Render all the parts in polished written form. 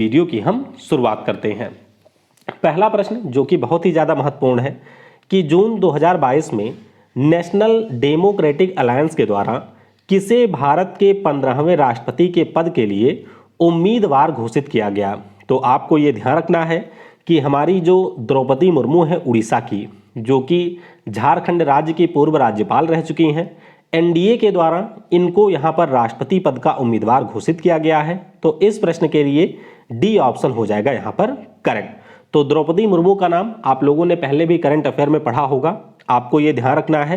Video की हम शुरुआत करते हैं। पहला प्रश्न जो कि बहुत ही ज़्यादा महत्वपूर्ण है कि जून 2022 में नेशनल डेमोक्रेटिक अलायंस के द्वारा किसे भारत के 15वें राष्ट्रपति के पद के लिए उम्मीदवार घोषित किया गया। तो आपको ये ध्यान रखना है कि हमारी जो द्रौपदी मुर्मू है उड़ीसा की, जो कि झारखंड राज्य की पूर्व राज्यपाल रह चुकी हैं, एनडीए के द्वारा इनको यहाँ पर राष्ट्रपति पद का उम्मीदवार घोषित किया गया है। तो इस प्रश्न के लिए डी ऑप्शन हो जाएगा यहाँ पर करेक्ट। तो द्रौपदी मुर्मू का नाम आप लोगों ने पहले भी करंट अफेयर में पढ़ा होगा। आपको ये ध्यान रखना है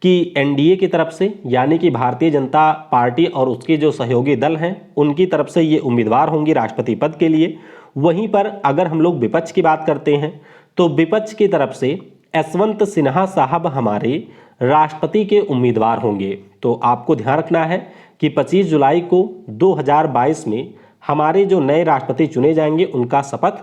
कि एनडीए की तरफ से यानी कि भारतीय जनता पार्टी और उसके जो सहयोगी दल हैं उनकी तरफ से ये उम्मीदवार होंगी राष्ट्रपति पद के लिए। वहीं पर अगर हम लोग विपक्ष की बात करते हैं तो विपक्ष की तरफ से यशवंत सिन्हा साहब हमारे राष्ट्रपति के उम्मीदवार होंगे। तो आपको ध्यान रखना है कि 25 जुलाई को 2022 में हमारे जो नए राष्ट्रपति चुने जाएंगे उनका शपथ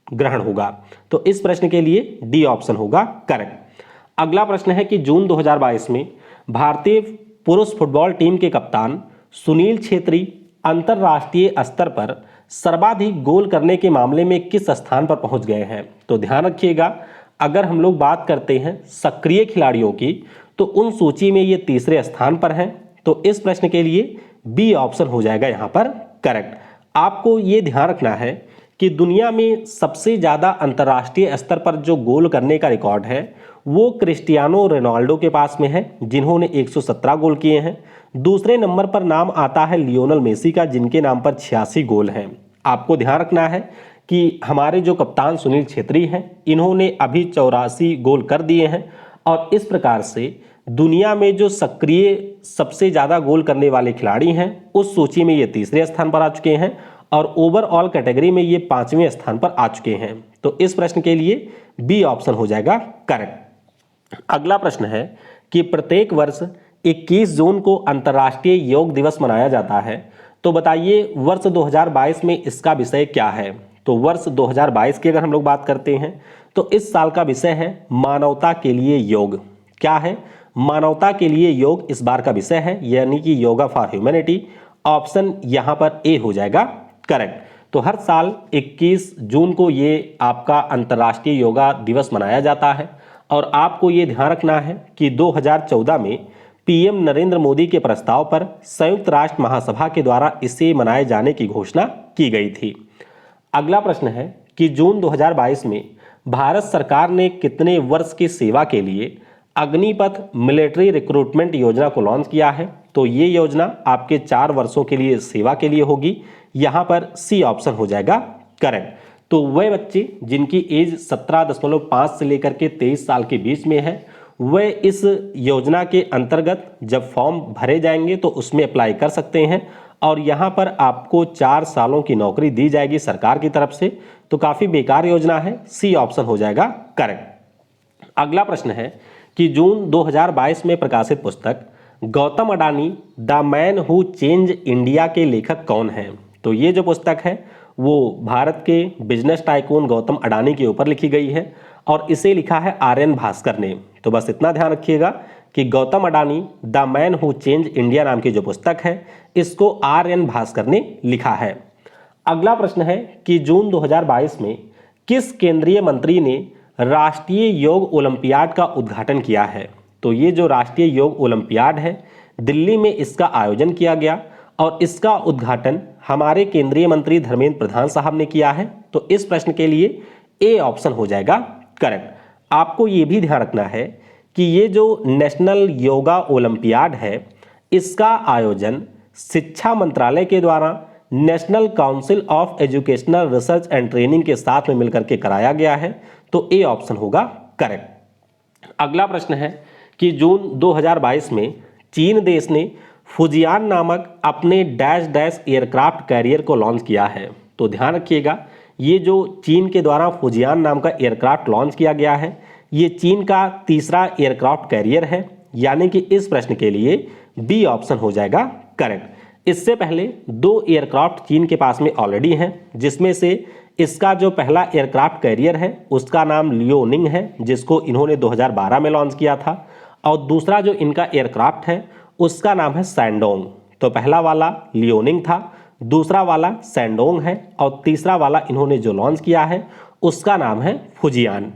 ग्रहण होगा। तो इस प्रश्न के लिए डी ऑप्शन होगा करेक्ट। अगला प्रश्न है कि जून 2022 में भारतीय पुरुष फुटबॉल टीम के कप्तान सुनील छेत्री अंतर्राष्ट्रीय स्तर पर सर्वाधिक गोल करने के मामले में किस स्थान पर पहुंच गए हैं। तो ध्यान रखिएगा, अगर हम लोग बात करते हैं सक्रिय खिलाड़ियों की तो उन सूची में ये तीसरे स्थान पर हैं। तो इस प्रश्न के लिए बी ऑप्शन हो जाएगा यहाँ पर करेक्ट। आपको ये ध्यान रखना है कि दुनिया में सबसे ज़्यादा अंतर्राष्ट्रीय स्तर पर जो गोल करने का रिकॉर्ड है वो क्रिस्टियानो रोनाल्डो के पास में है, जिन्होंने 117 गोल किए हैं। दूसरे नंबर पर नाम आता है लियोनेल मेसी का, जिनके नाम पर 86 गोल हैं। आपको ध्यान रखना है कि हमारे जो कप्तान सुनील छेत्री हैं इन्होंने अभी 84 गोल कर दिए हैं और इस प्रकार से दुनिया में जो सक्रिय सबसे ज़्यादा गोल करने वाले खिलाड़ी हैं उस सूची में ये तीसरे स्थान पर आ चुके हैं और ओवरऑल कैटेगरी में ये 5वें स्थान पर आ चुके हैं। तो इस प्रश्न के लिए बी ऑप्शन हो जाएगा करेक्ट। अगला प्रश्न है कि प्रत्येक वर्ष 21 जून को अंतर्राष्ट्रीय योग दिवस मनाया जाता है। तो बताइए वर्ष 2022 में इसका विषय क्या है। तो वर्ष 2022 की अगर हम लोग बात करते हैं तो इस साल का विषय है मानवता के लिए योग। क्या है? मानवता के लिए योग इस बार का विषय है, यानी कि योगा फॉर ह्यूमैनिटी। ऑप्शन यहाँ पर ए हो जाएगा करेक्ट। तो हर साल 21 जून को ये आपका अंतर्राष्ट्रीय योगा दिवस मनाया जाता है और आपको ये ध्यान रखना है कि 2014 में पीएम नरेंद्र मोदी के प्रस्ताव पर संयुक्त राष्ट्र महासभा के द्वारा इसे मनाए जाने की घोषणा की गई थी। अगला प्रश्न है कि जून 2022 में भारत सरकार ने कितने वर्ष की सेवा के लिए अग्निपथ मिलिट्री रिक्रूटमेंट योजना को लॉन्च किया है। तो ये योजना आपके 4 वर्षों के लिए सेवा के लिए होगी। यहाँ पर सी ऑप्शन हो जाएगा करेक्ट। तो वह बच्चे जिनकी एज 17.5 से लेकर के 23 साल के बीच में है वह इस योजना के अंतर्गत जब फॉर्म भरे जाएंगे तो उसमें अप्लाई कर सकते हैं और यहाँ पर आपको 4 सालों की नौकरी दी जाएगी सरकार की तरफ से। तो काफ़ी बेकार योजना है, सी ऑप्शन हो जाएगा करेक्ट। अगला प्रश्न है कि जून 2022 में प्रकाशित पुस्तक Gautam Adani the man who change India के लेखक कौन हैं। तो ये जो पुस्तक है वो भारत के बिजनेस टाइकून गौतम अडानी के ऊपर लिखी गई है और इसे लिखा है आर्यन भास्कर ने। तो बस इतना ध्यान रखिएगा कि Gautam Adani the man who change India नाम की जो पुस्तक है इसको आर्यन भास्कर ने लिखा है। अगला प्रश्न है कि जून 2022 में किस केंद्रीय मंत्री ने राष्ट्रीय योग ओलंपियाड का उद्घाटन किया है। तो ये जो राष्ट्रीय योग ओलंपियाड है दिल्ली में इसका आयोजन किया गया और इसका उद्घाटन हमारे केंद्रीय मंत्री धर्मेंद्र प्रधान साहब ने किया है। तो इस प्रश्न के लिए ए ऑप्शन हो जाएगा करेक्ट। आपको ये भी ध्यान रखना है कि ये जो नेशनल योगा ओलंपियाड है इसका आयोजन शिक्षा मंत्रालय के द्वारा national council of educational research and training के साथ में मिलकर के कराया गया है। तो ए ऑप्शन होगा करेक्ट। अगला प्रश्न है कि जून 2022 में चीन देश ने फुजियान नामक अपने डैश डैश एयरक्राफ्ट कैरियर को लॉन्च किया है। तो ध्यान रखिएगा, ये जो चीन के द्वारा फुजियान नाम का एयरक्राफ्ट लॉन्च किया गया है ये चीन का तीसरा एयरक्राफ्ट कैरियर है, यानी कि इस प्रश्न के लिए बी ऑप्शन हो जाएगा करेक्ट। इससे पहले 2 एयरक्राफ्ट चीन के पास में ऑलरेडी हैं, जिसमें से इसका जो पहला एयरक्राफ्ट कैरियर है उसका नाम लियोनिंग है, जिसको इन्होंने 2012 में लॉन्च किया था, और दूसरा जो इनका एयरक्राफ्ट है उसका नाम है सैंडोंग। तो पहला वाला लियोनिंग था, दूसरा वाला सैंडोंग है और तीसरा वाला इन्होंने जो लॉन्च किया है उसका नाम है फुजियान।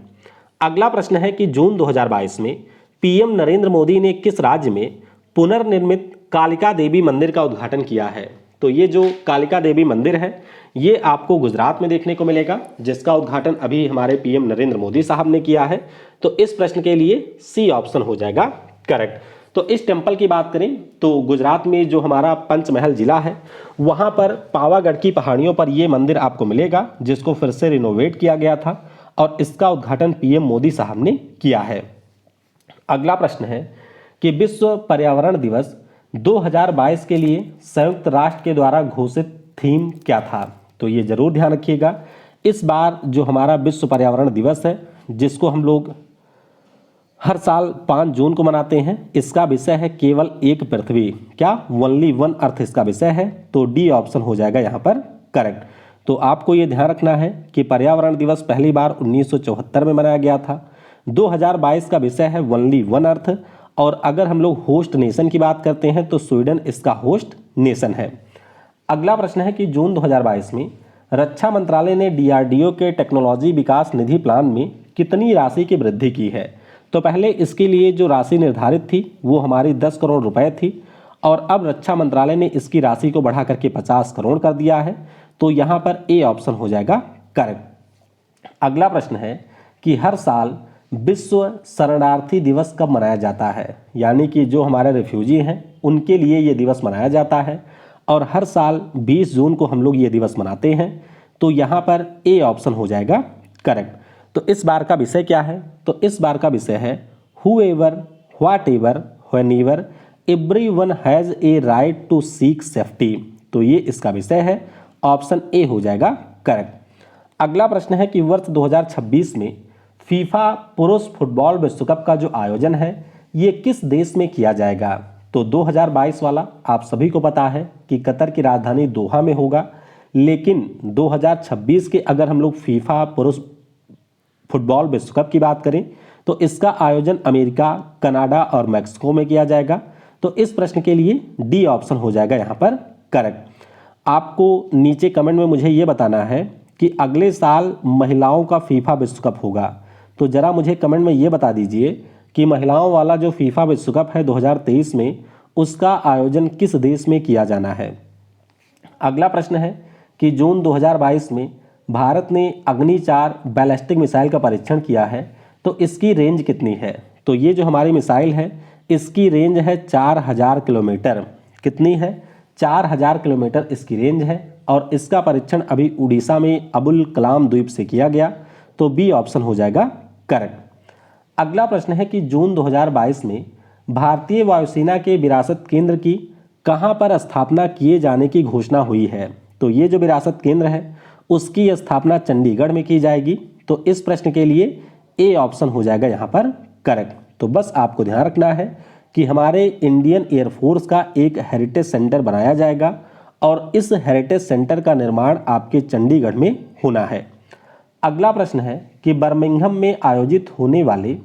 अगला प्रश्न है कि जून 2022 में पीएम नरेंद्र मोदी ने किस राज्य में पुनर्निर्मित कालिका देवी मंदिर का उद्घाटन किया है? तो ये जो कालिका देवी मंदिर है ये आपको गुजरात में देखने को मिलेगा, जिसका उद्घाटन अभी हमारे पीएम नरेंद्र मोदी साहब ने किया है। तो इस प्रश्न के लिए सी ऑप्शन हो जाएगा करेक्ट। तो इस टेम्पल की बात करें तो गुजरात में जो हमारा पंचमहल जिला है वहाँ पर पावागढ़ की पहाड़ियों पर ये मंदिर आपको मिलेगा, जिसको फिर से रिनोवेट किया गया था और इसका उद्घाटन पीएम मोदी साहब ने किया है। अगला प्रश्न है कि विश्व पर्यावरण दिवस 2022 के लिए संयुक्त राष्ट्र के द्वारा घोषित थीम क्या था? तो ये जरूर ध्यान रखिएगा, इस बार जो हमारा विश्व पर्यावरण दिवस है जिसको हम लोग हर साल 5 जून को मनाते हैं, इसका विषय है केवल एक पृथ्वी, क्या ओनली वन अर्थ इसका विषय है। तो डी ऑप्शन हो जाएगा यहाँ पर करेक्ट। तो आपको ये ध्यान रखना है कि पर्यावरण दिवस पहली बार 1974 में मनाया गया था। 2022 का विषय है ओनली वन अर्थ, और अगर हम लोग होस्ट नेशन की बात करते हैं तो स्वीडन इसका होस्ट नेशन है। अगला प्रश्न है कि जून 2022 में रक्षा मंत्रालय ने डीआरडीओ के टेक्नोलॉजी विकास निधि प्लान में कितनी राशि की वृद्धि की है? तो पहले इसके लिए जो राशि निर्धारित थी वो हमारी 10 करोड़ रुपए थी और अब रक्षा मंत्रालय ने इसकी राशि को बढ़ा करके 50 करोड़ कर दिया है। तो यहाँ पर ए ऑप्शन हो जाएगा करेक्ट। अगला प्रश्न है कि हर साल विश्व शरणार्थी दिवस कब मनाया जाता है? यानी कि जो हमारे रिफ्यूजी हैं उनके लिए ये दिवस मनाया जाता है और हर साल 20 जून को हम लोग ये दिवस मनाते हैं। तो यहाँ पर ए ऑप्शन हो जाएगा करेक्ट। तो इस बार का विषय क्या है? तो इस बार का विषय है whoever, whatever, whenever, everyone has a right to seek safety। तो ये इसका विषय है, ऑप्शन ए हो जाएगा करेक्ट। अगला प्रश्न है कि वर्ष 2026 में फीफा पुरुष फुटबॉल विश्व कप का जो आयोजन है ये किस देश में किया जाएगा? तो 2022 वाला आप सभी को पता है कि कतर की राजधानी दोहा में होगा, लेकिन 2026 के अगर हम लोग फीफा पुरुष फुटबॉल विश्व कप की बात करें तो इसका आयोजन अमेरिका, कनाडा और मैक्सिको में किया जाएगा। तो इस प्रश्न के लिए डी ऑप्शन हो जाएगा यहाँ पर करेक्ट। आपको नीचे कमेंट में मुझे ये बताना है कि अगले साल महिलाओं का फीफा विश्व कप होगा, तो ज़रा मुझे कमेंट में ये बता दीजिए कि महिलाओं वाला जो फीफा विश्व कप है 2023 में उसका आयोजन किस देश में किया जाना है। अगला प्रश्न है कि जून 2022 में भारत ने अग्नि 4 बैलिस्टिक मिसाइल का परीक्षण किया है, तो इसकी रेंज कितनी है? तो ये जो हमारी मिसाइल है इसकी रेंज है 4000 किलोमीटर। कितनी है? 4000 किलोमीटर इसकी रेंज है और इसका परीक्षण अभी उड़ीसा में अबुल कलाम द्वीप से किया गया। तो बी ऑप्शन हो जाएगा करेक्ट। अगला प्रश्न है कि जून 2022 में भारतीय वायुसेना के विरासत केंद्र की कहां पर स्थापना किए जाने की घोषणा हुई है? तो ये जो विरासत केंद्र है उसकी स्थापना चंडीगढ़ में की जाएगी। तो इस प्रश्न के लिए ए ऑप्शन हो जाएगा यहाँ पर करेक्ट। तो बस आपको ध्यान रखना है कि हमारे इंडियन एयरफोर्स का एक हेरिटेज सेंटर बनाया जाएगा और इस हेरिटेज सेंटर का निर्माण आपके चंडीगढ़ में होना है। अगला प्रश्न है कि बर्मिंघम में आयोजित होने वाले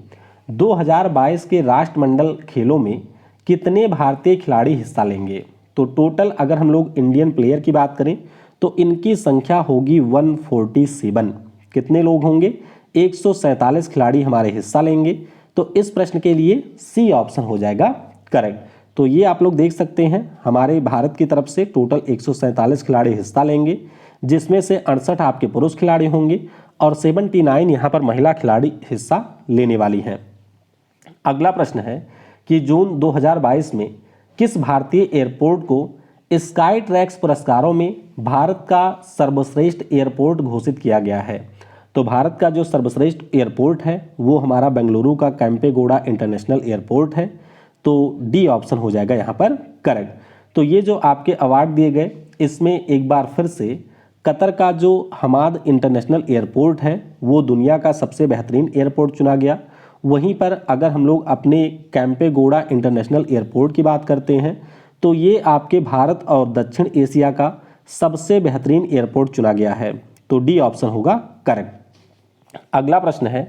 2022 के राष्ट्रमंडल खेलों में कितने भारतीय खिलाड़ी हिस्सा लेंगे? तो टोटल अगर हम लोग इंडियन प्लेयर की बात करें तो इनकी संख्या होगी 147। कितने लोग होंगे? 147 खिलाड़ी हमारे हिस्सा लेंगे। तो इस प्रश्न के लिए सी ऑप्शन हो जाएगा करेक्ट। तो ये आप लोग देख सकते हैं हमारे भारत की तरफ से टोटल 147 खिलाड़ी हिस्सा लेंगे, जिसमें से 68 आपके पुरुष खिलाड़ी होंगे और 79 यहाँ पर महिला खिलाड़ी हिस्सा लेने वाली हैं। अगला प्रश्न है कि जून 2022 में किस भारतीय एयरपोर्ट को स्काई ट्रैक्स पुरस्कारों में भारत का सर्वश्रेष्ठ एयरपोर्ट घोषित किया गया है? तो भारत का जो सर्वश्रेष्ठ एयरपोर्ट है वो हमारा बेंगलुरु का कैंपेगौड़ा इंटरनेशनल एयरपोर्ट है। तो डी ऑप्शन हो जाएगा यहाँ पर करेक्ट। तो ये जो आपके अवार्ड दिए गए इसमें एक बार फिर से कतर का जो हमाद इंटरनेशनल एयरपोर्ट है वो दुनिया का सबसे बेहतरीन एयरपोर्ट चुना गया। वहीं पर अगर हम लोग अपने कैंपेगौड़ा इंटरनेशनल एयरपोर्ट की बात करते हैं तो ये आपके भारत और दक्षिण एशिया का सबसे बेहतरीन एयरपोर्ट चुना गया है। तो डी ऑप्शन होगा करेक्ट। अगला प्रश्न है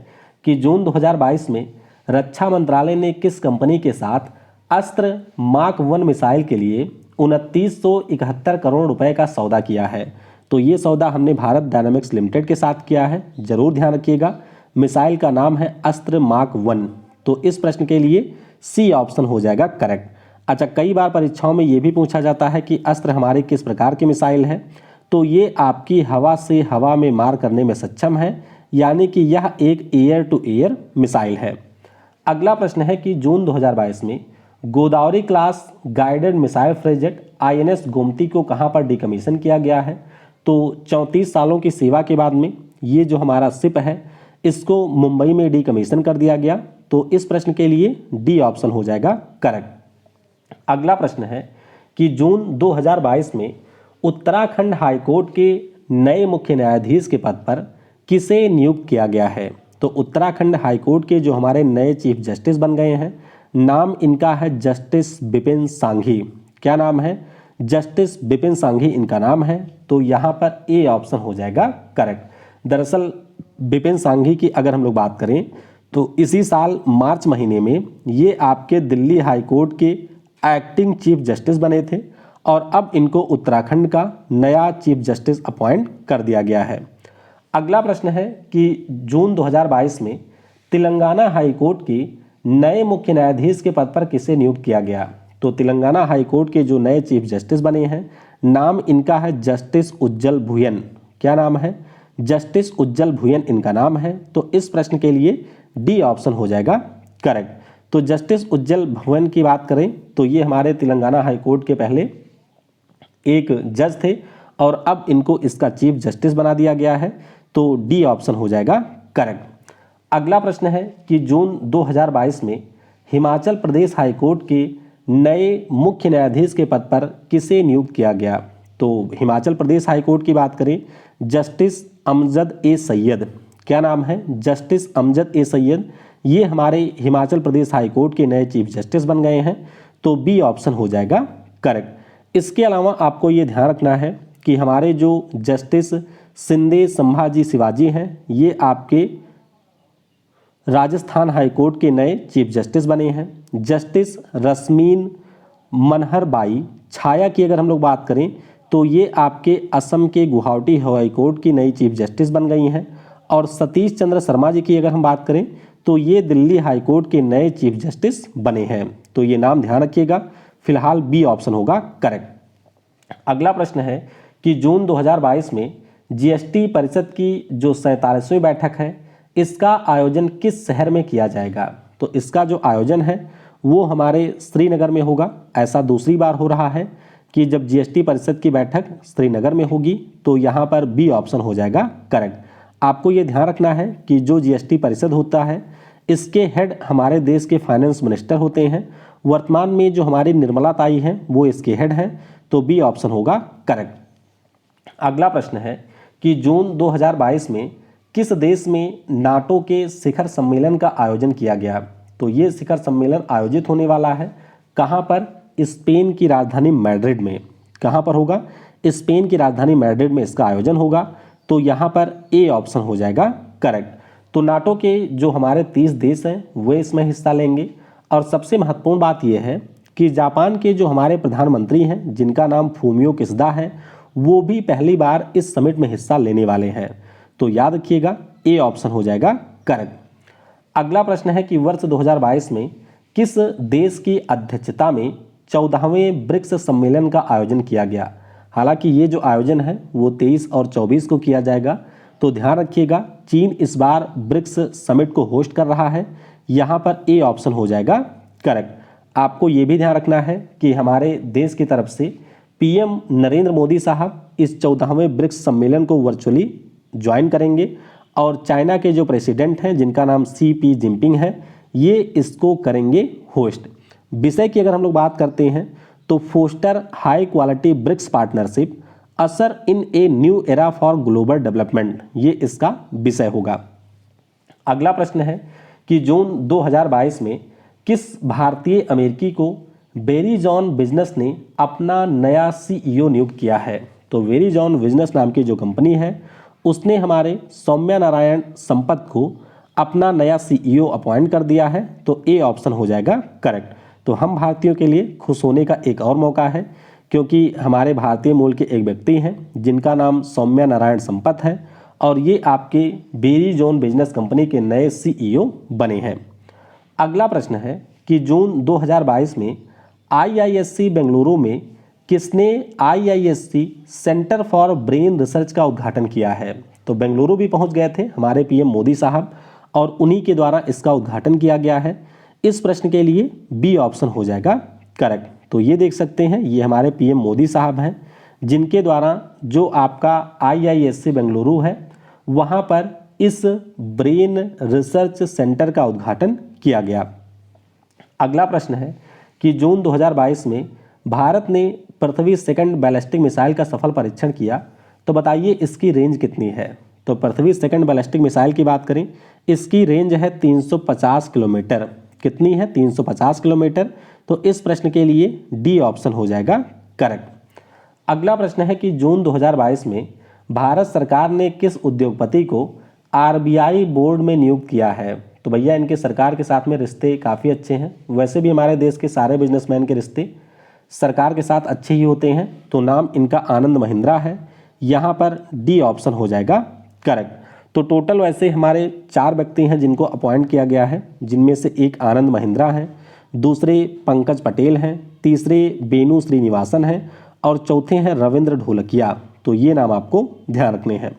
कि जून 2022 में रक्षा मंत्रालय ने किस कंपनी के साथ अस्त्र मार्क 1 मिसाइल के लिए 2971 करोड़ रुपए का सौदा किया है। तो ये सौदा हमने भारत डायनामिक्स लिमिटेड के साथ किया है, जरूर ध्यान रखिएगा। मिसाइल का नाम है अस्त्र मार्क 1। तो इस प्रश्न के लिए सी ऑप्शन हो जाएगा करेक्ट। अच्छा, कई बार परीक्षाओं में ये भी पूछा जाता है कि अस्त्र हमारे किस प्रकार की मिसाइल है, तो ये आपकी हवा से हवा में मार करने में सक्षम है, यानी कि यह एक एयर टू एयर मिसाइल है। अगला प्रश्न है कि जून 2022 में Godavari class guided missile frigate INS Gomati को कहां पर डिकमीशन किया गया है। तो 34 सालों की सेवा के बाद में ये जो हमारा शिप है इसको मुंबई में डिकमीशन कर दिया गया। तो इस प्रश्न के लिए डी ऑप्शन हो जाएगा करेक्ट। अगला प्रश्न है कि जून 2022 में उत्तराखंड हाईकोर्ट के नए मुख्य न्यायाधीश के पद पर किसे नियुक्त किया गया है। तो उत्तराखंड हाईकोर्ट के जो हमारे नए चीफ जस्टिस बन गए हैं, नाम इनका है जस्टिस बिपिन सांघी। क्या नाम है? जस्टिस बिपिन सांघी इनका नाम है। तो यहाँ पर ए ऑप्शन हो जाएगा करेक्ट। दरअसल बिपिन सांघी की अगर हम लोग बात करें तो इसी साल मार्च महीने में ये आपके दिल्ली हाईकोर्ट के एक्टिंग चीफ जस्टिस बने थे और अब इनको उत्तराखंड का नया चीफ जस्टिस अपॉइंट कर दिया गया है। अगला प्रश्न है कि जून 2022 में तेलंगाना हाईकोर्ट के नए मुख्य न्यायाधीश के पद पर किसे नियुक्त किया गया। तो तेलंगाना हाईकोर्ट के जो नए चीफ जस्टिस बने हैं, नाम इनका है जस्टिस उज्जल भुयन। क्या नाम है? जस्टिस उज्जल भुयन इनका नाम है। तो इस प्रश्न के लिए डी ऑप्शन हो जाएगा करेक्ट। तो जस्टिस उज्जल भुयन की बात करें तो ये हमारे तेलंगाना हाईकोर्ट के पहले एक जज थे और अब इनको इसका चीफ जस्टिस बना दिया गया है। तो डी ऑप्शन हो जाएगा करेक्ट। अगला प्रश्न है कि जून 2022 में हिमाचल प्रदेश हाईकोर्ट के नए मुख्य न्यायाधीश के पद पर किसे नियुक्त किया गया। तो हिमाचल प्रदेश हाईकोर्ट की बात करें, जस्टिस अमजद ए सैयद। क्या नाम है? जस्टिस अमजद ए सैयद। ये हमारे हिमाचल प्रदेश हाईकोर्ट के नए चीफ जस्टिस बन गए हैं। तो बी ऑप्शन हो जाएगा करेक्ट। इसके अलावा आपको ये ध्यान रखना है कि हमारे जो जस्टिस सिंधे संभाजी शिवाजी हैं, ये आपके राजस्थान हाईकोर्ट के नए चीफ जस्टिस बने हैं। जस्टिस रश्मीन मनहर बाई छाया की अगर हम लोग बात करें तो ये आपके असम के गुवाहाटी हाईकोर्ट की नई चीफ जस्टिस बन गई हैं। और सतीश चंद्र शर्मा जी की अगर हम बात करें तो ये दिल्ली हाईकोर्ट के नए चीफ जस्टिस बने हैं। तो ये नाम ध्यान रखिएगा। फिलहाल बी ऑप्शन होगा करेक्ट। अगला प्रश्न है कि जून 2022 में GST परिषद की जो 47वीं बैठक है, इसका आयोजन किस शहर में किया जाएगा। तो इसका जो आयोजन है वो हमारे श्रीनगर में होगा। ऐसा दूसरी बार हो रहा है कि जब GST परिषद की बैठक श्रीनगर में होगी। तो यहाँ पर बी ऑप्शन हो जाएगा करेक्ट। आपको ये ध्यान रखना है कि जो GST परिषद होता है इसके हेड हमारे देश के फाइनेंस मिनिस्टर होते हैं। वर्तमान में जो हमारी निर्मला ताई हैं वो इसके हेड हैं। तो बी ऑप्शन होगा करेक्ट। अगला प्रश्न है कि जून 2022 में किस देश में नाटो के शिखर सम्मेलन का आयोजन किया गया। तो ये शिखर सम्मेलन आयोजित होने वाला है कहाँ पर? स्पेन की राजधानी मैड्रिड में। कहाँ पर होगा? स्पेन की राजधानी मैड्रिड में इसका आयोजन होगा। तो यहाँ पर ए ऑप्शन हो जाएगा करेक्ट। तो नाटो के जो हमारे 30 देश हैं वे इसमें हिस्सा लेंगे। और सबसे महत्वपूर्ण बात यह है कि जापान के जो हमारे प्रधानमंत्री हैं, जिनका नाम फूमियो किशिदा है, वो भी पहली बार इस समिट में हिस्सा लेने वाले हैं। तो याद रखिएगा ए ऑप्शन हो जाएगा करेक्ट। अगला प्रश्न है कि वर्ष 2022 में किस देश की अध्यक्षता में 14वें ब्रिक्स सम्मेलन का आयोजन किया गया। हालांकि ये जो आयोजन है वो 23 और 24 को किया जाएगा। तो ध्यान रखिएगा चीन इस बार ब्रिक्स समिट को होस्ट कर रहा है। यहाँ पर ए ऑप्शन हो जाएगा करेक्ट। आपको ये भी ध्यान रखना है कि हमारे देश की तरफ से PM नरेंद्र मोदी साहब इस 14वें ब्रिक्स सम्मेलन को वर्चुअली ज्वाइन करेंगे और चाइना के जो प्रेसिडेंट हैं, जिनका नाम CP जिनपिंग है, ये इसको करेंगे होस्ट। विषय की अगर हम लोग बात करते हैं तो foster high quality BRICS partnership usher in a new era for global development, ये इसका विषय होगा। अगला प्रश्न है कि जून 2022 में किस भारतीय अमेरिकी को वेरिजॉन बिजनेस ने अपना नया CEO नियुक्त किया है। तो वेरिजॉन बिजनेस नाम की जो कंपनी है उसने हमारे सौम्या नारायण संपत को अपना नया CEO अपॉइंट कर दिया है। तो ए ऑप्शन हो जाएगा करेक्ट। तो हम भारतीयों के लिए खुश होने का एक और मौका है क्योंकि हमारे भारतीय मूल के एक व्यक्ति हैं जिनका नाम सौम्या नारायण संपत है और ये आपके वेरिजोन बिजनेस कंपनी के नए CEO बने हैं। अगला प्रश्न है कि जून 2022 में IISc बेंगलुरु में किसने IISc centre for brain research का उद्घाटन किया है? तो बेंगलुरु भी पहुंच गए थे हमारे PM मोदी साहब और उन्हीं के द्वारा इसका उद्घाटन किया गया है। इस प्रश्न के लिए बी ऑप्शन हो जाएगा करेक्ट। तो ये देख सकते हैं, ये हमारे PM मोदी साहब हैं जिनके द्वारा जो आपका IISc बेंगलुरु है वहाँ पर इस ब्रेन रिसर्च सेंटर का उद्घाटन किया गया। अगला प्रश्न है कि जून 2022 में भारत ने पृथ्वी सेकंड बैलिस्टिक मिसाइल का सफल परीक्षण किया, तो बताइए इसकी रेंज कितनी है? तो पृथ्वी सेकंड बैलिस्टिक मिसाइल की बात करें, इसकी रेंज है 350 किलोमीटर। कितनी है? 350 किलोमीटर। तो इस प्रश्न के लिए डी ऑप्शन हो जाएगा करेक्ट। अगला प्रश्न है कि जून 2022 में भारत सरकार ने किस उद्योगपति को RBI बोर्ड में नियुक्त किया है? तो भैया इनके सरकार के साथ में रिश्ते काफ़ी अच्छे हैं। वैसे भी हमारे देश के सारे बिजनेसमैन के रिश्ते सरकार के साथ अच्छे ही होते हैं। तो नाम इनका आनंद महिंद्रा है। यहाँ पर डी ऑप्शन हो जाएगा करेक्ट। तो टोटल वैसे हमारे 4 व्यक्ति हैं जिनको अपॉइंट किया गया है, जिनमें से एक आनंद महिंद्रा है, दूसरे पंकज पटेल हैं, तीसरे बेनू श्रीनिवासन हैं और चौथे हैं रविंद्र ढोलकिया। तो ये नाम आपको ध्यान रखने हैं।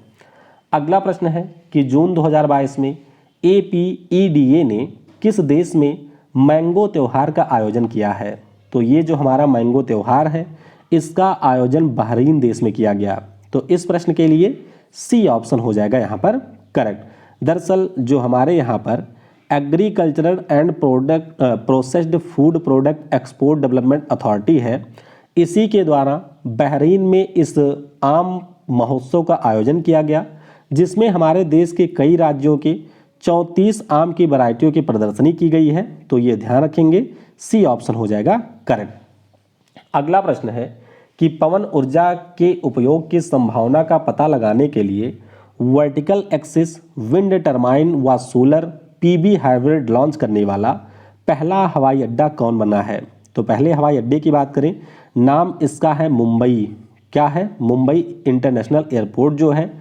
अगला प्रश्न है कि जून 2022 में APEDA ने किस देश में मैंगो त्यौहार का आयोजन किया है? तो ये जो हमारा मैंगो त्यौहार है इसका आयोजन बहरीन देश में किया गया। तो इस प्रश्न के लिए सी ऑप्शन हो जाएगा यहाँ पर करेक्ट। दरअसल जो हमारे यहाँ पर agricultural and processed food product export development authority है, इसी के द्वारा बहरीन में इस आम महोत्सव का आयोजन किया गया, जिसमें हमारे देश के कई राज्यों के 34 आम की वैरायटियों की प्रदर्शनी की गई है। तो ये ध्यान रखेंगे, सी ऑप्शन हो जाएगा करेक्ट। अगला प्रश्न है कि पवन ऊर्जा के उपयोग की संभावना का पता लगाने के लिए वर्टिकल एक्सिस विंड टरबाइन व सोलर PV हाइब्रिड लॉन्च करने वाला पहला हवाई अड्डा कौन बना है? तो पहले हवाई अड्डे की बात करें, नाम इसका है मुंबई। क्या है? मुंबई इंटरनेशनल एयरपोर्ट जो है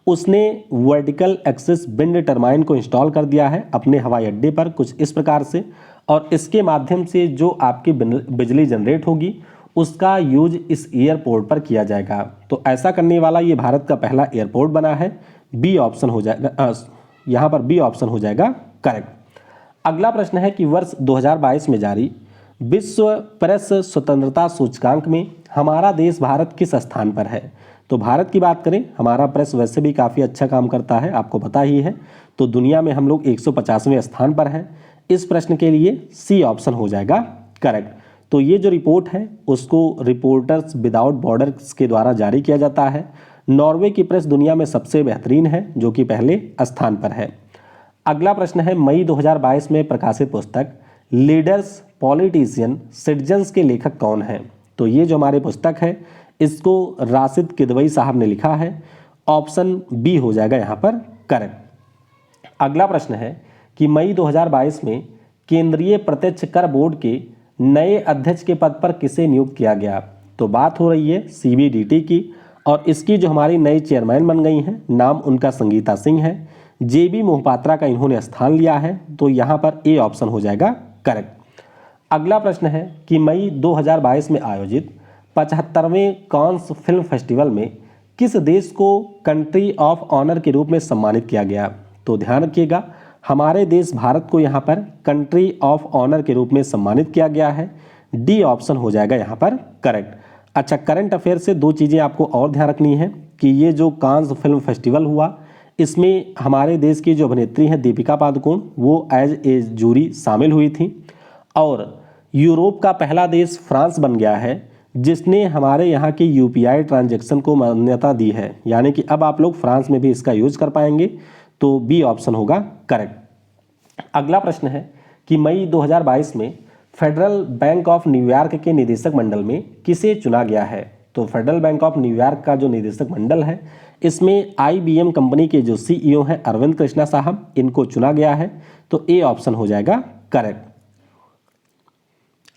उसने वर्टिकल एक्सिस विंड टरबाइन को इंस्टॉल कर दिया है अपने हवाई अड्डे पर कुछ इस प्रकार से, और इसके माध्यम से जो आपकी बिजली जनरेट होगी उसका यूज इस एयरपोर्ट पर किया जाएगा। तो ऐसा करने वाला ये भारत का पहला एयरपोर्ट बना है। बी ऑप्शन हो जाएगा, यहाँ पर बी ऑप्शन हो जाएगा करेक्ट। अगला प्रश्न है कि वर्ष 2022 में जारी विश्व प्रेस स्वतंत्रता सूचकांक में हमारा देश भारत किस स्थान पर है? तो भारत की बात करें, हमारा प्रेस वैसे भी काफ़ी अच्छा काम करता है, आपको पता ही है। तो दुनिया में हम लोग 150वें स्थान पर हैं। इस प्रश्न के लिए सी ऑप्शन हो जाएगा करेक्ट। तो ये जो रिपोर्ट है उसको रिपोर्टर्स विदाउट बॉर्डर्स के द्वारा जारी किया जाता है। नॉर्वे की प्रेस दुनिया में सबसे बेहतरीन है जो कि पहले स्थान पर है। अगला प्रश्न है मई 2022 में प्रकाशित पुस्तक लीडर्स पॉलिटिशियन सिटीजन्स के लेखक कौन हैं? तो ये जो हमारी पुस्तक है इसको राशिद किदवई साहब ने लिखा है। ऑप्शन बी हो जाएगा यहाँ पर करेक्ट। अगला प्रश्न है कि मई 2022 में केंद्रीय प्रत्यक्ष कर बोर्ड के नए अध्यक्ष के पद पर किसे नियुक्त किया गया? तो बात हो रही है CBDT की, और इसकी जो हमारी नई चेयरमैन बन गई हैं नाम उनका संगीता सिंह है। JB मोहपात्रा का इन्होंने स्थान लिया है। तो यहाँ पर ए ऑप्शन हो जाएगा करेक्ट। अगला प्रश्न है कि मई 2022 में आयोजित 75वें कांस फिल्म फेस्टिवल में किस देश को कंट्री ऑफ ऑनर के रूप में सम्मानित किया गया? तो ध्यान रखिएगा, हमारे देश भारत को यहाँ पर कंट्री ऑफ ऑनर के रूप में सम्मानित किया गया है। डी ऑप्शन हो जाएगा यहाँ पर करेक्ट। अच्छा, करंट अफेयर से 2 चीज़ें आपको और ध्यान रखनी है कि ये जो कांस फिल्म फेस्टिवल हुआ इसमें हमारे देश की जो अभिनेत्री हैं दीपिका पादुकोण वो एज ए जूरी शामिल हुई थी, और यूरोप का पहला देश फ्रांस बन गया है जिसने हमारे यहाँ की UPI ट्रांजैक्शन को मान्यता दी है, यानी कि अब आप लोग फ्रांस में भी इसका यूज कर पाएंगे। तो बी ऑप्शन होगा करेक्ट। अगला प्रश्न है कि मई 2022 में फेडरल बैंक ऑफ न्यूयॉर्क के निदेशक मंडल में किसे चुना गया है? तो फेडरल बैंक ऑफ न्यूयॉर्क का जो निदेशक मंडल है इसमें IBM कंपनी के जो CEO हैं अरविंद कृष्णा साहब, इनको चुना गया है। तो ए ऑप्शन हो जाएगा करेक्ट।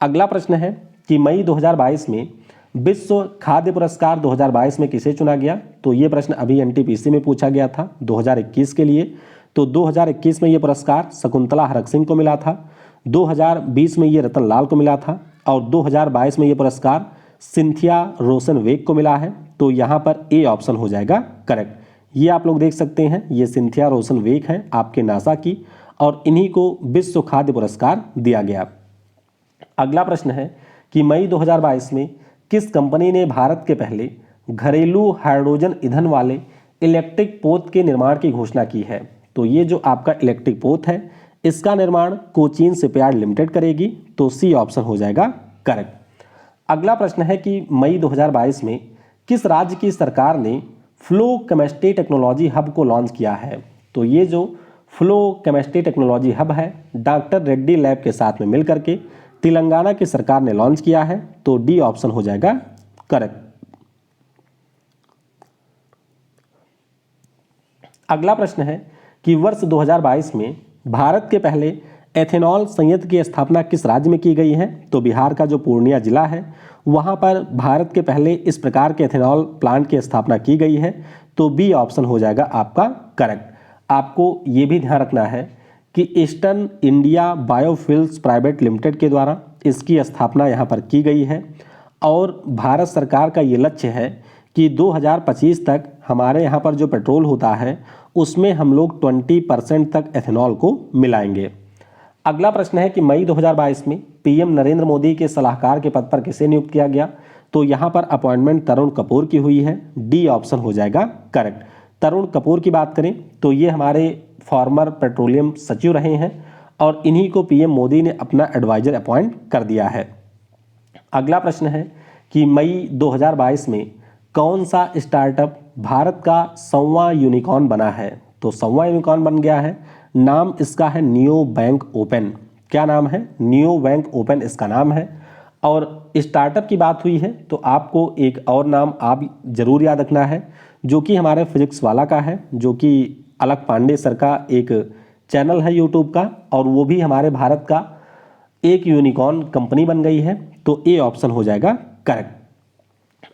अगला प्रश्न है कि मई 2022 में विश्व खाद्य पुरस्कार 2022 में किसे चुना गया? तो ये प्रश्न अभी एनटीपीसी में पूछा गया था 2021 के लिए। तो 2021 में ये पुरस्कार शकुंतला हरक सिंह को मिला था, 2020 में ये रतन लाल को मिला था और 2022 में ये पुरस्कार सिंथिया रोशनवेग को मिला है। तो यहाँ पर ए ऑप्शन हो जाएगा करेक्ट। ये आप लोग देख सकते हैं, ये सिंथिया रोशनवेग है आपके नासा की और इन्हीं को विश्व खाद्य पुरस्कार दिया गया। अगला प्रश्न है कि मई 2022 में किस कंपनी ने भारत के पहले घरेलू हाइड्रोजन ईंधन वाले इलेक्ट्रिक पोत के निर्माण की घोषणा की है? तो ये जो आपका इलेक्ट्रिक पोत है इसका निर्माण कोचीन शिपयार्ड लिमिटेड करेगी। तो सी ऑप्शन हो जाएगा करेक्ट। अगला प्रश्न है कि मई 2022 में किस राज्य की सरकार ने फ्लो केमिस्ट्री टेक्नोलॉजी हब को लॉन्च किया है? तो ये जो फ्लो केमिस्ट्री टेक्नोलॉजी हब है डॉक्टर रेड्डी लैब के साथ में मिलकर के तेलंगाना की सरकार ने लॉन्च किया है। तो डी ऑप्शन हो जाएगा करेक्ट। अगला प्रश्न है कि वर्ष 2022 में भारत के पहले एथेनॉल संयंत्र की स्थापना किस राज्य में की गई है? तो बिहार का जो पूर्णिया जिला है वहां पर भारत के पहले इस प्रकार के एथेनॉल प्लांट की स्थापना की गई है। तो बी ऑप्शन हो जाएगा आपका करेक्ट। आपको ये भी ध्यान रखना है कि eastern India biofuels private limited के द्वारा इसकी स्थापना यहाँ पर की गई है और भारत सरकार का ये लक्ष्य है कि 2025 तक हमारे यहाँ पर जो पेट्रोल होता है उसमें हम लोग 20% तक एथेनॉल को मिलाएंगे। अगला प्रश्न है कि मई 2022 में पीएम नरेंद्र मोदी के सलाहकार के पद पर किसे नियुक्त किया गया? तो यहाँ पर अपॉइंटमेंट तरुण कपूर की हुई है। डी ऑप्शन हो जाएगा करेक्ट। तरुण कपूर की बात करें तो ये हमारे फॉर्मर पेट्रोलियम सचिव रहे हैं और इन्हीं को पीएम मोदी ने अपना एडवाइजर अपॉइंट कर दिया है। अगला प्रश्न है कि मई 2022 में कौन सा स्टार्टअप भारत का 100वां यूनिकॉर्न बना है? तो 100वां यूनिकॉर्न बन गया है। नाम इसका है नियो बैंक ओपन। क्या नाम है? नियो बैंक ओपन इसका नाम है। और स्टार्टअप की बात हुई है तो आपको एक और नाम आप जरूर याद रखना है जो कि हमारे फिजिक्स वाला का है, जो कि अलक पांडे सर का एक चैनल है यूट्यूब का और वो भी हमारे भारत का एक यूनिकॉर्न कंपनी बन गई है। तो ए ऑप्शन हो जाएगा करेक्ट।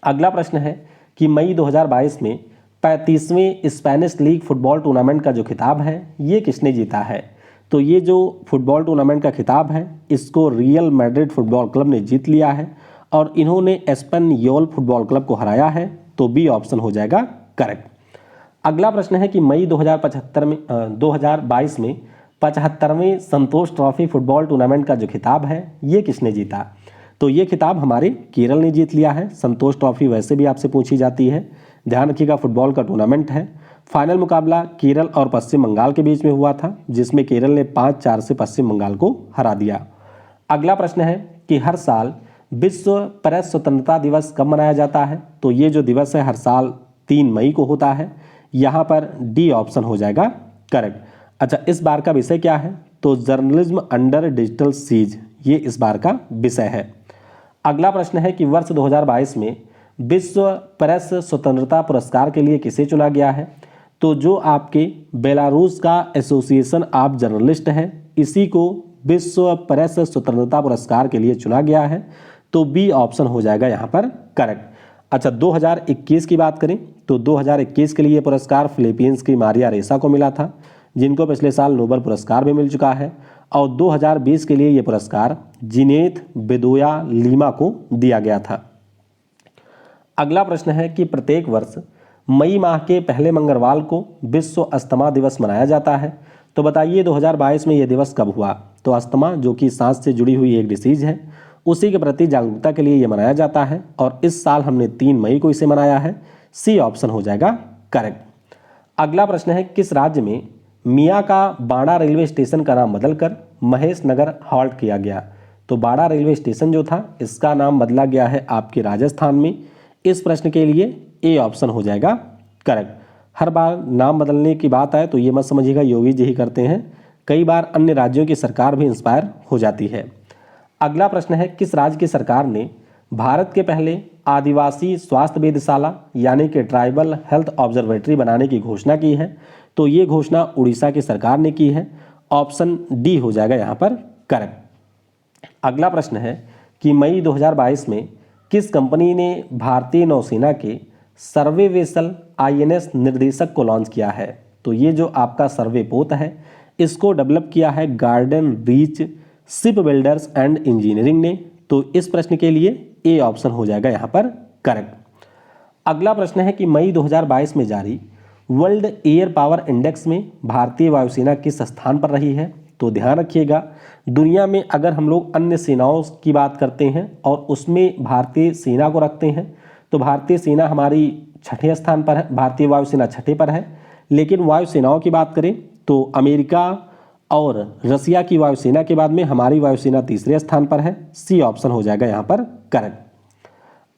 अगला प्रश्न है कि मई 2022 में 35वें स्पेनिश लीग फुटबॉल टूर्नामेंट का जो खिताब है ये किसने जीता है? तो ये जो फुटबॉल टूर्नामेंट का खिताब है इसको रियल मैड्रिड फुटबॉल क्लब ने जीत लिया है और इन्होंने एस्पेनियोल फुटबॉल क्लब को हराया है। तो बी ऑप्शन हो जाएगा करेक्ट। अगला प्रश्न है कि मई 2022 में 75वें संतोष ट्रॉफी फुटबॉल टूर्नामेंट का जो खिताब है ये किसने जीता? तो ये खिताब हमारे केरल ने जीत लिया है। संतोष ट्रॉफी वैसे भी आपसे पूछी जाती है, ध्यान रखिएगा फुटबॉल का टूर्नामेंट है। फाइनल मुकाबला केरल और पश्चिम बंगाल के बीच में हुआ था जिसमें केरल ने 5-4 से पश्चिम बंगाल को हरा दिया। अगला प्रश्न है कि हर साल विश्व प्रेस स्वतंत्रता दिवस कब मनाया जाता है? तो ये जो दिवस है हर साल 3 मई को होता है। यहाँ पर डी ऑप्शन हो जाएगा करेक्ट। अच्छा, इस बार का विषय क्या है? तो जर्नलिज्म अंडर डिजिटल सीज, ये इस बार का विषय है। अगला प्रश्न है कि वर्ष 2022 में विश्व प्रेस स्वतंत्रता पुरस्कार के लिए किसे चुना गया है? तो जो आपके बेलारूस का एसोसिएशन ऑफ जर्नलिस्ट है इसी को विश्व प्रेस स्वतंत्रता पुरस्कार के लिए चुना गया है। तो बी ऑप्शन हो जाएगा यहाँ पर करेक्ट। अच्छा, 2021 की बात करें तो 2021 के लिए पुरस्कार फिलीपींस की मारिया रेसा को मिला था जिनको पिछले साल नोबेल पुरस्कार भी मिल चुका है और 2020 के लिए ये पुरस्कार जिनेथ बेदोया लीमा को दिया गया था। अगला प्रश्न है कि प्रत्येक वर्ष मई माह के पहले मंगलवार को विश्व अस्थमा दिवस मनाया जाता है। तो बताइए 2022 में यह दिवस कब हुआ? तो अस्थमा जो कि सांस से जुड़ी हुई एक डिसीज है उसी के प्रति जागरूकता के लिए ये मनाया जाता है और इस साल हमने 3 मई को इसे मनाया है। सी ऑप्शन हो जाएगा करेक्ट। अगला प्रश्न है किस राज्य में मियाँ का बाड़ा रेलवे स्टेशन का नाम बदलकर महेश नगर हॉल्ट किया गया? तो बाड़ा रेलवे स्टेशन जो था इसका नाम बदला गया है आपके राजस्थान में। इस प्रश्न के लिए ए ऑप्शन हो जाएगा करेक्ट। हर बार नाम बदलने की बात आए तो ये मत समझिएगा योगी जी ही करते हैं, कई बार अन्य राज्यों की सरकार भी इंस्पायर हो जाती है। अगला प्रश्न है किस राज्य की सरकार ने भारत के पहले आदिवासी स्वास्थ्य वेधशाला यानी कि ट्राइबल हेल्थ ऑब्जर्वेटरी बनाने की घोषणा की है? तो ये घोषणा उड़ीसा की सरकार ने की है। ऑप्शन डी हो जाएगा यहाँ पर करेक्ट। अगला प्रश्न है कि मई 2022 में किस कंपनी ने भारतीय नौसेना के सर्वे वेसल आईएनएस निर्देशक को लॉन्च किया है? तो ये जो आपका सर्वे पोत है इसको डेवलप किया है garden reach ship builders and engineering ने। तो इस प्रश्न के लिए ए ऑप्शन हो जाएगा यहाँ पर करेक्ट। अगला प्रश्न है कि मई 2022 में जारी वर्ल्ड एयर पावर इंडेक्स में भारतीय वायुसेना किस स्थान पर रही है? तो ध्यान रखिएगा, दुनिया में अगर हम लोग अन्य सेनाओं की बात करते हैं और उसमें भारतीय सेना को रखते हैं तो भारतीय सेना हमारी छठे स्थान पर है, भारतीय वायुसेना छठे पर है। लेकिन वायुसेनाओं की बात करें तो अमेरिका और रसिया की वायुसेना के बाद में हमारी वायुसेना तीसरे स्थान पर है। सी ऑप्शन हो जाएगा यहाँ पर करेक्ट।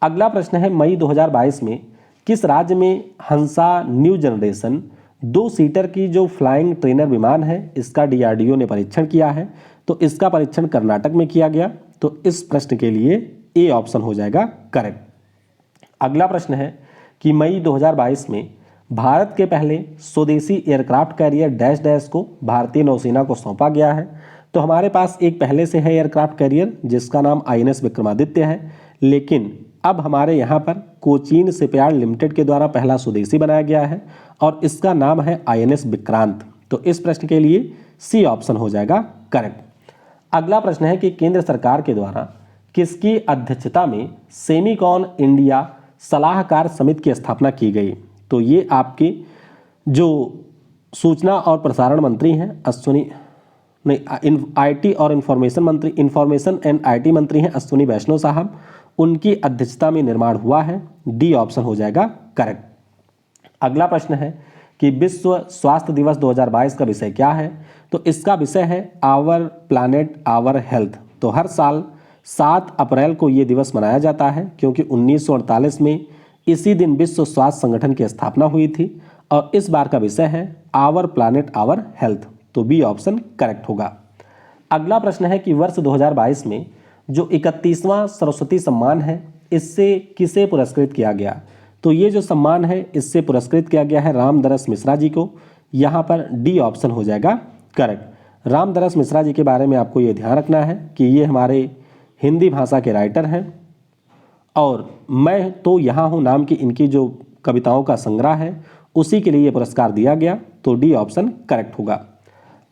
अगला प्रश्न है मई 2022 में किस राज्य में हंसा न्यू जनरेशन 2 सीटर की जो फ्लाइंग ट्रेनर विमान है इसका डीआरडीओ ने परीक्षण किया है? तो इसका परीक्षण कर्नाटक में किया गया। तो इस प्रश्न के लिए ए ऑप्शन हो जाएगा करेक्ट। अगला प्रश्न है कि मई 2022 में भारत के पहले स्वदेशी एयरक्राफ्ट कैरियर डैश डैश को भारतीय नौसेना को सौंपा गया है। तो हमारे पास एक पहले से है एयरक्राफ्ट कैरियर जिसका नाम आईएनएस विक्रमादित्य है, लेकिन अब हमारे यहाँ पर कोचीन शिपयार्ड लिमिटेड के द्वारा पहला स्वदेशी बनाया गया है और इसका नाम है आईएनएस विक्रांत। तो इस प्रश्न के लिए सी ऑप्शन हो जाएगा करेक्ट। अगला प्रश्न है कि केंद्र सरकार के द्वारा किसकी अध्यक्षता में सेमीकॉन इंडिया सलाहकार समिति की स्थापना की गई? तो ये आपके जो सूचना और प्रसारण मंत्री हैं अश्विनी नहीं आईटी और इंफॉर्मेशन एंड आईटी मंत्री हैं अश्विनी वैष्णव साहब, उनकी अध्यक्षता में निर्माण हुआ है। डी ऑप्शन हो जाएगा करेक्ट। अगला प्रश्न है कि विश्व स्वास्थ्य दिवस 2022 का विषय क्या है? तो इसका विषय है आवर प्लैनेट आवर हेल्थ। तो हर साल 7 अप्रैल को ये दिवस मनाया जाता है क्योंकि 1948 में इसी दिन विश्व स्वास्थ्य संगठन की स्थापना हुई थी और इस बार का विषय है आवर प्लैनेट आवर हेल्थ। तो बी ऑप्शन करेक्ट होगा। अगला प्रश्न है कि वर्ष 2022 में जो 31वां सरस्वती सम्मान है इससे किसे पुरस्कृत किया गया? तो ये जो सम्मान है इससे पुरस्कृत किया गया है रामदरस मिश्रा जी को। यहाँ पर डी ऑप्शन हो जाएगा करेक्ट। रामदरस मिश्रा जी के बारे में आपको ये ध्यान रखना है कि ये हमारे हिंदी भाषा के राइटर हैं और मैं तो यहाँ हूँ नाम की इनकी जो कविताओं का संग्रह है उसी के लिए ये पुरस्कार दिया गया। तो डी ऑप्शन करेक्ट होगा।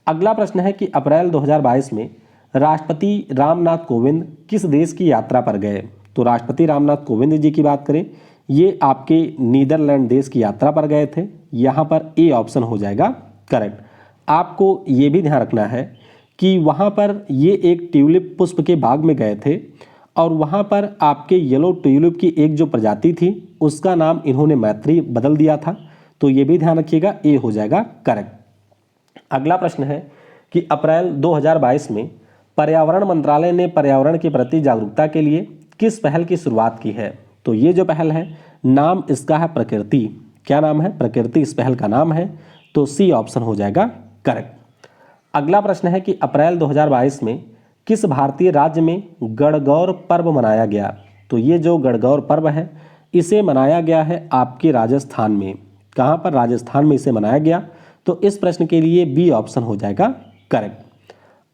अगला प्रश्न है कि अप्रैल 2022 में राष्ट्रपति रामनाथ कोविंद किस देश की यात्रा पर गए? तो राष्ट्रपति रामनाथ कोविंद जी की बात करें ये आपके नीदरलैंड देश की यात्रा पर गए थे। यहाँ पर ए ऑप्शन हो जाएगा करेक्ट। आपको ये भी ध्यान रखना है कि वहाँ पर ये एक ट्यूलिप पुष्प के बाग में गए थे और वहाँ पर आपके येलो ट्यूलिप की एक जो प्रजाति थी उसका नाम इन्होंने मैत्री बदल दिया था। तो ये भी ध्यान रखिएगा, ए हो जाएगा करेक्ट। अगला प्रश्न है कि अप्रैल 2022 में पर्यावरण मंत्रालय ने पर्यावरण के प्रति जागरूकता के लिए किस पहल की शुरुआत की है? तो ये जो पहल है नाम इसका है प्रकृति। क्या नाम है? प्रकृति इस पहल का नाम है। तो सी ऑप्शन हो जाएगा करेक्ट। अगला प्रश्न है कि अप्रैल 2022 में किस भारतीय राज्य में गणगौर पर्व मनाया गया? तो ये जो गणगौर पर्व है इसे मनाया गया है आपके राजस्थान में। कहाँ पर? राजस्थान में इसे मनाया गया। तो इस प्रश्न के लिए बी ऑप्शन हो जाएगा करेक्ट।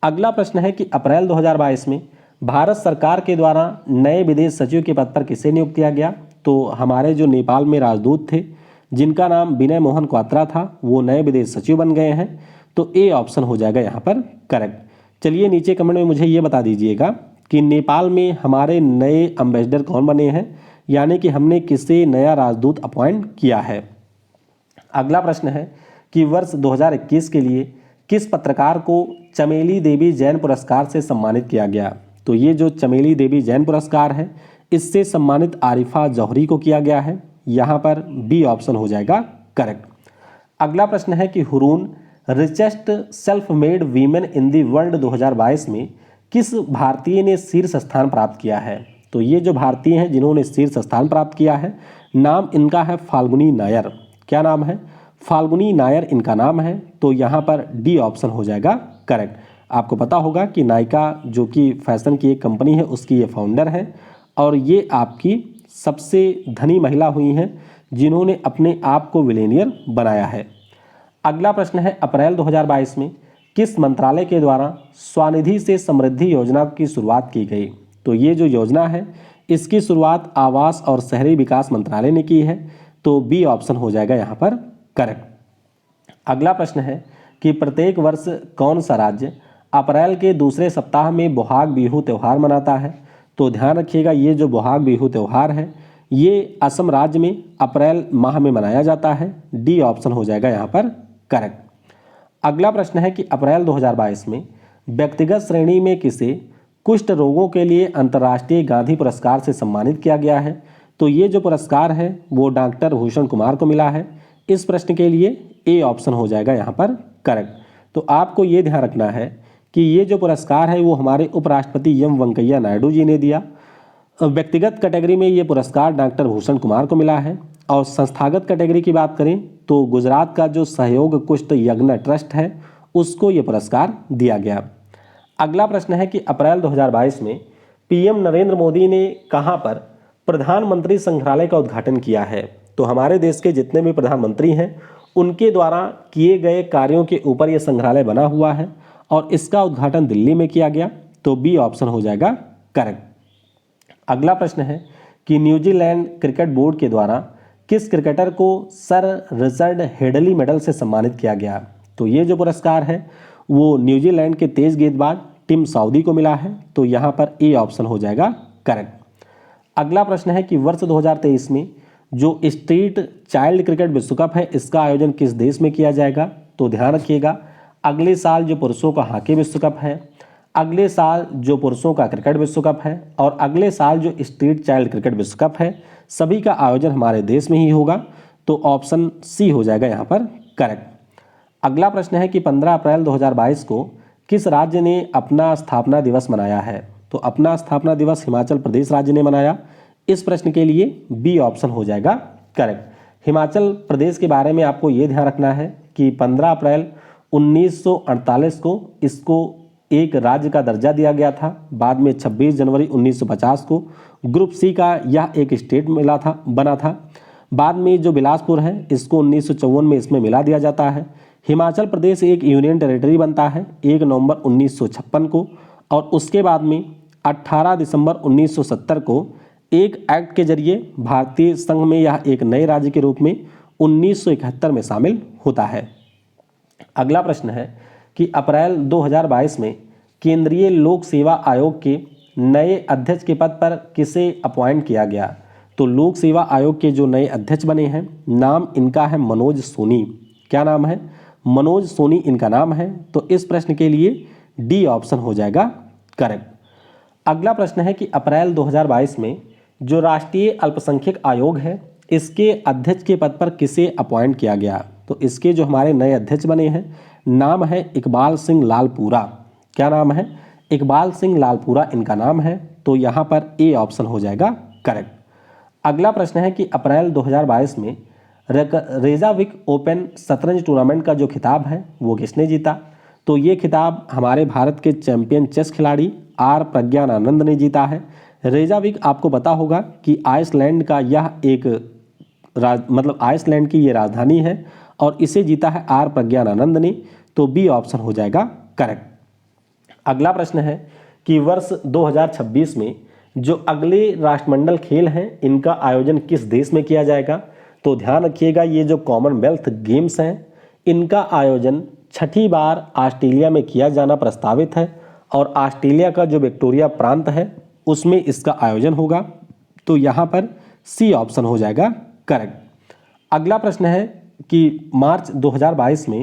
अगला प्रश्न है कि अप्रैल 2022 में भारत सरकार के द्वारा नए विदेश सचिव के पद पर किसे नियुक्त किया गया? तो हमारे जो नेपाल में राजदूत थे जिनका नाम विनय मोहन क्वात्रा था वो नए विदेश सचिव बन गए हैं। तो ए ऑप्शन हो जाएगा यहाँ पर करेक्ट। चलिए नीचे कमेंट में मुझे ये बता दीजिएगा कि नेपाल में हमारे नए एम्बेसडर कौन बने हैं, यानी कि हमने किसे नया राजदूत अपॉइंट किया है। अगला प्रश्न है कि वर्ष 2021 के लिए किस पत्रकार को चमेली देवी जैन पुरस्कार से सम्मानित किया गया? तो ये जो चमेली देवी जैन पुरस्कार है इससे सम्मानित आरिफा जौहरी को किया गया है। यहाँ पर बी ऑप्शन हो जाएगा करेक्ट। अगला प्रश्न है कि Hurun richest self made women in the world 2022 में किस भारतीय ने शीर्ष स्थान प्राप्त किया है? तो ये जो भारतीय हैं जिन्होंने शीर्ष स्थान प्राप्त किया है नाम इनका है फाल्गुनी नायर। क्या नाम है? फाल्गुनी नायर इनका नाम है। तो यहाँ पर डी ऑप्शन हो जाएगा करेक्ट। आपको पता होगा कि नायका जो कि फैशन की एक कंपनी है उसकी ये फाउंडर है और ये आपकी सबसे धनी महिला हुई हैं जिन्होंने अपने आप को मिलेनियर बनाया है। अगला प्रश्न है अप्रैल 2022 में किस मंत्रालय के द्वारा स्वनिधि से समृद्धि योजना की शुरुआत की गई? तो ये जो योजना है इसकी शुरुआत आवास और शहरी विकास मंत्रालय ने की है, तो बी ऑप्शन हो जाएगा यहाँ पर करेक्ट। अगला प्रश्न है कि प्रत्येक वर्ष कौन सा राज्य अप्रैल के दूसरे सप्ताह में बोहाग बिहू त्यौहार मनाता है? तो ध्यान रखिएगा, ये जो बोहाग बिहू त्यौहार है ये असम राज्य में अप्रैल माह में मनाया जाता है। डी ऑप्शन हो जाएगा यहाँ पर करेक्ट। अगला प्रश्न है कि अप्रैल 2022 में व्यक्तिगत श्रेणी में किसे कुष्ठ रोगों के लिए अंतर्राष्ट्रीय गांधी पुरस्कार से सम्मानित किया गया है? तो ये जो पुरस्कार है वो डॉक्टर भूषण कुमार को मिला है। इस प्रश्न के लिए ए ऑप्शन हो जाएगा यहाँ पर करेक्ट। तो आपको ये ध्यान रखना है कि ये जो पुरस्कार है वो हमारे उपराष्ट्रपति एम वेंकैया नायडू जी ने दिया। व्यक्तिगत कैटेगरी में ये पुरस्कार डॉक्टर भूषण कुमार को मिला है, और संस्थागत कैटेगरी की बात करें तो गुजरात का जो सहयोग कुष्ठ यज्ञ ट्रस्ट है उसको ये पुरस्कार दिया गया। अगला प्रश्न है कि अप्रैल 2022 में पीएम नरेंद्र मोदी ने कहां पर प्रधानमंत्री संग्रहालय का उद्घाटन किया है? तो हमारे देश के जितने भी प्रधानमंत्री हैं उनके द्वारा किए गए कार्यों के ऊपर यह संग्रहालय बना हुआ है, और इसका उद्घाटन दिल्ली में किया गया। तो बी ऑप्शन हो जाएगा करेक्ट। अगला प्रश्न है कि न्यूजीलैंड क्रिकेट बोर्ड के द्वारा किस क्रिकेटर को सर रिचर्ड हेडली मेडल से सम्मानित किया गया? तो ये जो पुरस्कार है वो न्यूजीलैंड के तेज गेंदबाज टिम साउदी को मिला है। तो यहाँ पर ए ऑप्शन हो जाएगा करेक्ट। अगला प्रश्न है कि वर्ष 2023 में जो स्ट्रीट चाइल्ड क्रिकेट विश्व कप है इसका आयोजन किस देश में किया जाएगा? तो ध्यान रखिएगा, अगले साल जो पुरुषों का हॉकी विश्व कप है, अगले साल जो पुरुषों का क्रिकेट विश्व कप है, और अगले साल जो स्ट्रीट चाइल्ड क्रिकेट विश्व कप है, सभी का आयोजन हमारे देश में ही होगा। तो ऑप्शन सी हो जाएगा यहाँ पर करेक्ट। अगला प्रश्न है कि 15 अप्रैल 2022 को किस राज्य ने अपना स्थापना दिवस मनाया है? तो अपना स्थापना दिवस हिमाचल प्रदेश राज्य ने मनाया। इस प्रश्न के लिए बी ऑप्शन हो जाएगा करेक्ट। हिमाचल प्रदेश के बारे में आपको ये ध्यान रखना है कि 15 अप्रैल 1948 को इसको एक राज्य का दर्जा दिया गया था। बाद में 26 जनवरी 1950 को ग्रुप सी का यह एक स्टेट बना था। बाद में जो बिलासपुर है इसको 1954 में इसमें मिला दिया जाता है। हिमाचल प्रदेश एक यूनियन टेरिटरी बनता है 1 नवंबर 1956 को, और उसके बाद में 18 दिसंबर 1970 को एक एक्ट के जरिए भारतीय संघ में यह एक नए राज्य के रूप में 1971 में शामिल होता है। अगला प्रश्न है कि अप्रैल 2022 में केंद्रीय लोक सेवा आयोग के नए अध्यक्ष के पद पर किसे अपॉइंट किया गया? तो लोक सेवा आयोग के जो नए अध्यक्ष बने हैं नाम इनका है मनोज सोनी। क्या नाम है? मनोज सोनी इनका नाम है। तो इस प्रश्न के लिए डी ऑप्शन हो जाएगा करेक्ट। अगला प्रश्न है कि अप्रैल 2022 में जो राष्ट्रीय अल्पसंख्यक आयोग है इसके अध्यक्ष के पद पर किसे अपॉइंट किया गया? तो इसके जो हमारे नए अध्यक्ष बने हैं नाम है इकबाल सिंह लालपुरा। क्या नाम है? इकबाल सिंह लालपुरा इनका नाम है। तो यहाँ पर ए ऑप्शन हो जाएगा करेक्ट। अगला प्रश्न है कि अप्रैल 2022 में रेजाविक ओपन शतरंज टूर्नामेंट का जो खिताब है वो किसने जीता? तो ये खिताब हमारे भारत के चैंपियन चेस खिलाड़ी आर प्रज्ञानानंद ने जीता है। रेजाविक आपको पता होगा कि आइसलैंड का यह एक आइसलैंड की ये राजधानी है, और इसे जीता है आर प्रज्ञानानंद ने। तो बी ऑप्शन हो जाएगा करेक्ट। अगला प्रश्न है कि वर्ष 2026 में जो अगले राष्ट्रमंडल खेल हैं इनका आयोजन किस देश में किया जाएगा? तो ध्यान रखिएगा, ये जो कॉमनवेल्थ गेम्स हैं इनका आयोजन 6ठी बार ऑस्ट्रेलिया में किया जाना प्रस्तावित है, और ऑस्ट्रेलिया का जो विक्टोरिया प्रांत है उसमें इसका आयोजन होगा। तो यहाँ पर सी ऑप्शन हो जाएगा करेक्ट। अगला प्रश्न है कि मार्च 2022 में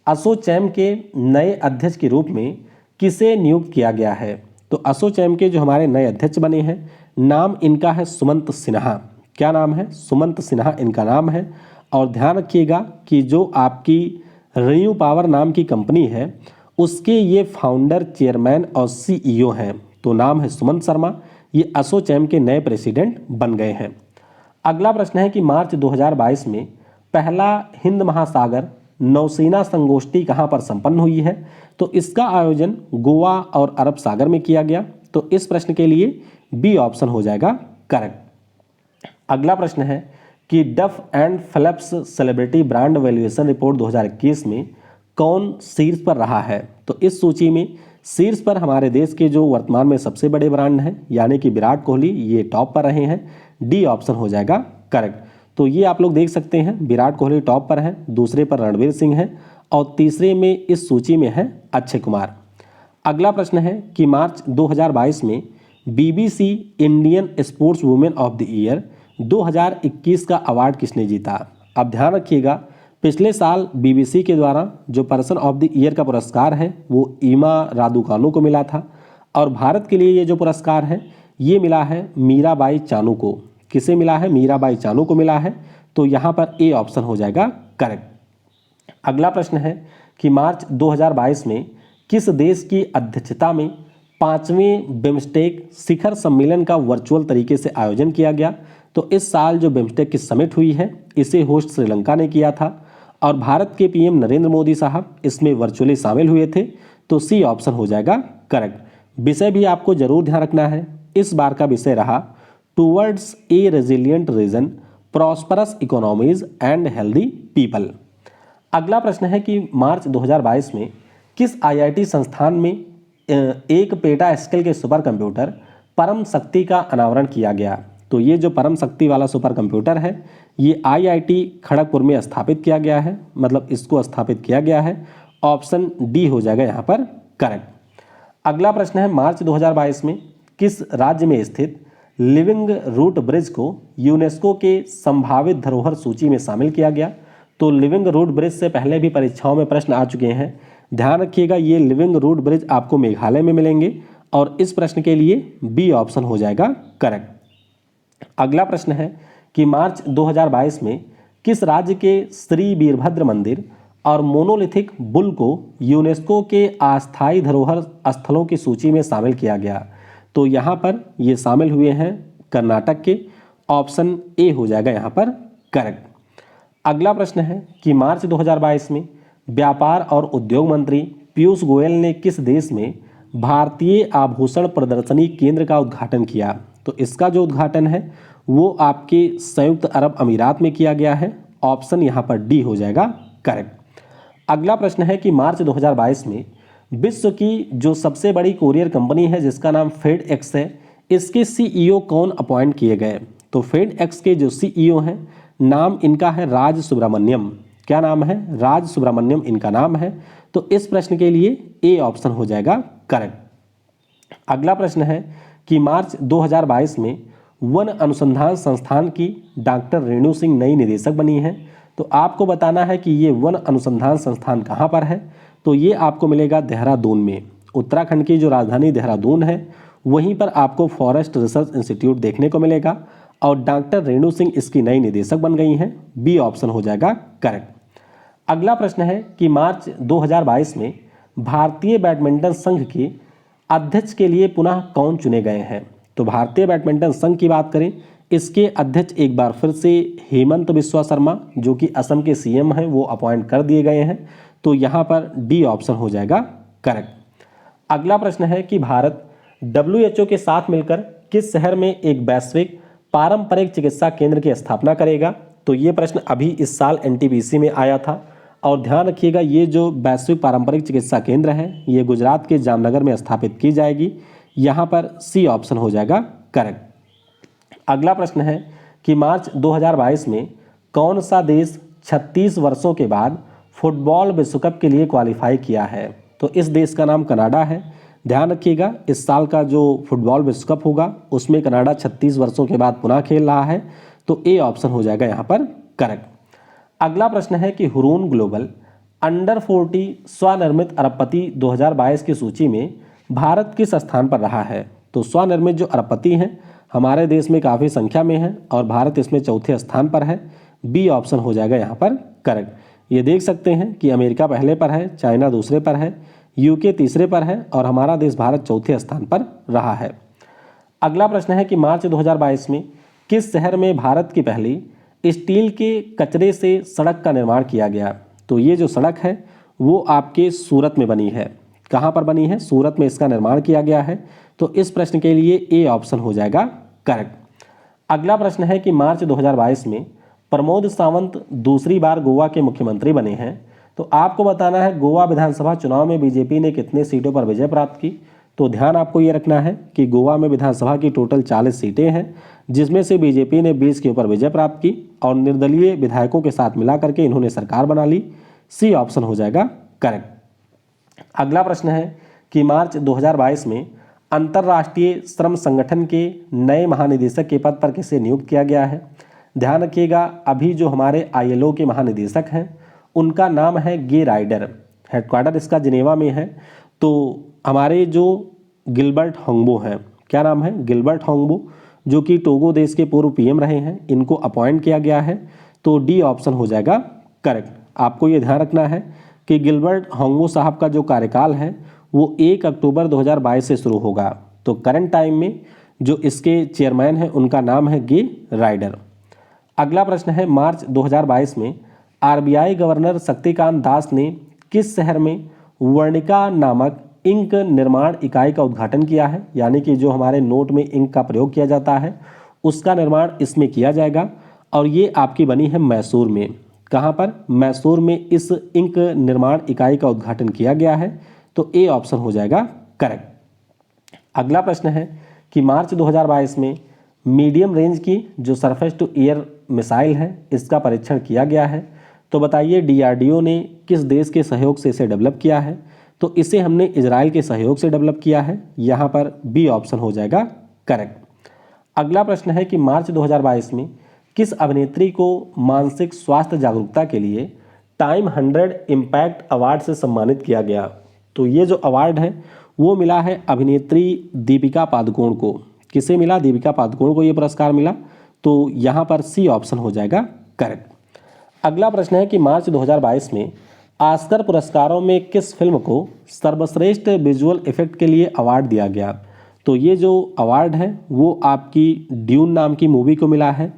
एसोचैम के नए अध्यक्ष के रूप में किसे नियुक्त किया गया है? तो एसोचैम के जो हमारे नए अध्यक्ष बने हैं नाम इनका है सुमंत सिन्हा। क्या नाम है? सुमंत सिन्हा इनका नाम है। और ध्यान रखिएगा कि जो आपकी रिन्यू पावर नाम की कंपनी है उसके ये फाउंडर, चेयरमैन और सीईओ हैं। तो नाम है सुमंत शर्मा। ये एसोचैम के नए प्रेसिडेंट बन गए हैं। अगला प्रश्न है कि मार्च 2022 में पहला हिंद महासागर नौसेना संगोष्ठी कहाँ पर संपन्न हुई है? तो इसका आयोजन गोवा और अरब सागर में किया गया। तो इस प्रश्न के लिए बी ऑप्शन हो जाएगा करेक्ट। अगला प्रश्न है कि Duff and Phelps celebrity brand valuation report 2021 में कौन शीर्ष पर रहा है? तो इस सूची में शीर्ष पर हमारे देश के जो वर्तमान में सबसे बड़े ब्रांड हैं यानी कि विराट कोहली, ये टॉप पर रहे हैं। डी ऑप्शन हो जाएगा करेक्ट। तो ये आप लोग देख सकते हैं, विराट कोहली टॉप पर है, दूसरे पर रणवीर सिंह है और तीसरे में इस सूची में है अक्षय कुमार। अगला प्रश्न है कि मार्च 2022 में BBC Indian sports women of the year 2021 का अवार्ड किसने जीता। अब ध्यान रखिएगा, पिछले साल BBC के द्वारा जो पर्सन ऑफ द ईयर का पुरस्कार है वो ईमा रादुकानु को मिला था और भारत के लिए ये जो पुरस्कार है ये मिला है मीराबाई चानू को। किसे मिला है? मीराबाई चानू को मिला है। तो यहाँ पर ए ऑप्शन हो जाएगा करेक्ट। अगला प्रश्न है कि मार्च 2022 में किस देश की अध्यक्षता में 5वें बिम्स्टेक शिखर सम्मेलन का वर्चुअल तरीके से आयोजन किया गया। तो इस साल जो बिम्स्टेक की समिट हुई है इसे होस्ट श्रीलंका ने किया था और भारत के PM नरेंद्र मोदी साहब इसमें वर्चुअली शामिल हुए थे। तो सी ऑप्शन हो जाएगा करेक्ट। विषय भी आपको जरूर ध्यान रखना है, इस बार का विषय रहा towards a resilient region, prosperous economies and healthy people. अगला प्रश्न है कि मार्च 2022 में किस IIT संस्थान में एक पेटा स्केल के सुपर कंप्यूटर परम शक्ति का अनावरण किया गया। तो ये जो परम शक्ति वाला सुपर कंप्यूटर है ये IIT खड़गपुर में स्थापित किया गया है, मतलब इसको स्थापित किया गया है। ऑप्शन डी हो जाएगा यहाँ पर करेक्ट। अगला प्रश्न है मार्च 2022 में किस राज्य में स्थित लिविंग रूट ब्रिज को यूनेस्को के संभावित धरोहर सूची में शामिल किया गया। तो लिविंग रूट ब्रिज से पहले भी परीक्षाओं में प्रश्न आ चुके हैं, ध्यान रखिएगा ये लिविंग रूट ब्रिज आपको मेघालय में मिलेंगे और इस प्रश्न के लिए बी ऑप्शन हो जाएगा करेक्ट। अगला प्रश्न है कि मार्च 2022 में किस राज्य के श्री वीरभद्र मंदिर और मोनोलिथिक बुल को यूनेस्को के अस्थायी धरोहर स्थलों की सूची में शामिल किया गया। तो यहाँ पर ये शामिल हुए हैं कर्नाटक के। ऑप्शन ए हो जाएगा यहाँ पर करेक्ट। अगला प्रश्न है कि मार्च 2022 में व्यापार और उद्योग मंत्री पीयूष गोयल ने किस देश में भारतीय आभूषण प्रदर्शनी केंद्र का उद्घाटन किया। तो इसका जो उद्घाटन है वो आपके संयुक्त अरब अमीरात में किया गया है। ऑप्शन यहाँ पर डी हो जाएगा करेक्ट। अगला प्रश्न है कि मार्च 2022 में विश्व की जो सबसे बड़ी कोरियर कंपनी है जिसका नाम फेडएक्स है, इसके CEO कौन अपॉइंट किए गए। तो फेडएक्स के जो CEO हैं नाम इनका है राज सुब्रमण्यम। क्या नाम है? राज सुब्रमण्यम इनका नाम है। तो इस प्रश्न के लिए ए ऑप्शन हो जाएगा करेक्ट। अगला प्रश्न है कि मार्च 2022 में वन अनुसंधान संस्थान की डॉक्टर रेणु सिंह नई निदेशक बनी हैं। तो आपको बताना है कि ये वन अनुसंधान संस्थान कहाँ पर है। तो ये आपको मिलेगा देहरादून में। उत्तराखंड की जो राजधानी देहरादून है वहीं पर आपको फॉरेस्ट रिसर्च इंस्टीट्यूट देखने को मिलेगा और डॉक्टर रेणु सिंह इसकी नई निदेशक बन गई हैं। बी ऑप्शन हो जाएगा करेक्ट। अगला प्रश्न है कि मार्च 2022 में भारतीय बैडमिंटन संघ के अध्यक्ष के लिए पुनः कौन चुने गए हैं। तो भारतीय बैडमिंटन संघ की बात करें, इसके अध्यक्ष एक बार फिर से हेमंत बिस्वा शर्मा जो कि असम के CM हैं वो अपॉइंट कर दिए गए हैं। तो यहाँ पर डी ऑप्शन हो जाएगा करेक्ट। अगला प्रश्न है कि भारत WHO के साथ मिलकर किस शहर में एक वैश्विक पारंपरिक चिकित्सा केंद्र की स्थापना करेगा। तो ये प्रश्न अभी इस साल NTPC में आया था और ध्यान रखिएगा ये जो वैश्विक पारंपरिक चिकित्सा केंद्र है ये गुजरात के जामनगर में स्थापित की जाएगी। यहाँ पर सी ऑप्शन हो जाएगा करेक्ट। अगला प्रश्न है कि मार्च 2022 में कौन सा देश 36 वर्षों के बाद फुटबॉल विश्व कप के लिए क्वालिफाई किया है। तो इस देश का नाम कनाडा है। ध्यान रखिएगा इस साल का जो फुटबॉल विश्व कप होगा उसमें कनाडा 36 वर्षों के बाद पुनः खेल रहा है। तो ए ऑप्शन हो जाएगा यहाँ पर करेक्ट। अगला प्रश्न है कि हुरून ग्लोबल अंडर 40 स्वनिर्मित अरबपति 2022 की सूची में भारत किस स्थान पर रहा है। तो स्वनिर्मित जो अरबपति हैं हमारे देश में काफ़ी संख्या में है और भारत इसमें चौथे स्थान पर है। बी ऑप्शन हो जाएगा यहाँ पर करेक्ट। ये देख सकते हैं कि अमेरिका पहले पर है, चाइना दूसरे पर है, UK तीसरे पर है और हमारा देश भारत चौथे स्थान पर रहा है। अगला प्रश्न है कि मार्च 2022 में किस शहर में भारत की पहली स्टील के कचरे से सड़क का निर्माण किया गया। तो ये जो सड़क है वो आपके सूरत में बनी है। कहाँ पर बनी है? सूरत में इसका निर्माण किया गया है। तो इस प्रश्न के लिए ए ऑप्शन हो जाएगा करेक्ट। अगला प्रश्न है कि मार्च 2022 में प्रमोद सावंत दूसरी बार गोवा के मुख्यमंत्री बने हैं। तो आपको बताना है गोवा विधानसभा चुनाव में बीजेपी ने कितने सीटों पर विजय प्राप्त की। तो ध्यान आपको ये रखना है कि गोवा में विधानसभा की टोटल 40 सीटें हैं, जिसमें से बीजेपी ने 20 के ऊपर विजय प्राप्त की और निर्दलीय विधायकों के साथ मिला करके इन्होंने सरकार बना ली। सी ऑप्शन हो जाएगा करेक्ट। अगला प्रश्न है कि मार्च 2022 में अंतर्राष्ट्रीय श्रम संगठन के नए महानिदेशक के पद पर किसे नियुक्त किया गया है। ध्यान रखिएगा, अभी जो हमारे ILO के महानिदेशक हैं उनका नाम है गे राइडर, हेडक्वार्टर इसका जिनेवा में है। तो हमारे जो गिलबर्ट होंगबो हैं, क्या नाम है, गिलबर्ट होंगबो, जो कि टोगो देश के पूर्व PM रहे हैं, इनको अपॉइंट किया गया है। तो डी ऑप्शन हो जाएगा करेक्ट। आपको ये ध्यान रखना है कि गिलबर्ट होंगबो साहब का जो कार्यकाल है वो 1 अक्टूबर 2022 से शुरू होगा। तो करंट टाइम में जो इसके चेयरमैन हैं उनका नाम है गे राइडर। अगला प्रश्न है मार्च 2022 में RBI गवर्नर शक्तिकांत दास ने किस शहर में वर्णिका नामक इंक निर्माण इकाई का उद्घाटन किया है। यानी कि जो हमारे नोट में इंक का प्रयोग किया जाता है उसका निर्माण इसमें किया जाएगा और ये आपकी बनी है मैसूर में। कहाँ पर, मैसूर में इस इंक निर्माण इकाई का उद्घाटन किया गया है। तो ए ऑप्शन हो जाएगा करेक्ट। अगला प्रश्न है कि मार्च 2022 में मीडियम रेंज की जो सरफेस टू एयर मिसाइल है इसका परीक्षण किया गया है। तो बताइए DRDO ने किस देश के सहयोग से इसे डेवलप किया है। तो इसे हमने इजराइल के सहयोग से डेवलप किया है। यहाँ पर बी ऑप्शन हो जाएगा करेक्ट। अगला प्रश्न है कि मार्च 2022 में किस अभिनेत्री को मानसिक स्वास्थ्य जागरूकता के लिए टाइम 100 इम्पैक्ट अवार्ड से सम्मानित किया गया। तो ये जो अवार्ड है वो मिला है अभिनेत्री दीपिका पादुकोण को। किसे मिला, दीपिका पादुकोण को ये पुरस्कार मिला। तो यहाँ पर सी ऑप्शन हो जाएगा करेक्ट। अगला प्रश्न है कि मार्च 2022 में ऑस्कर पुरस्कारों में किस फिल्म को सर्वश्रेष्ठ विजुअल इफेक्ट के लिए अवार्ड दिया गया। तो ये जो अवार्ड है वो आपकी ड्यून नाम की मूवी को मिला है।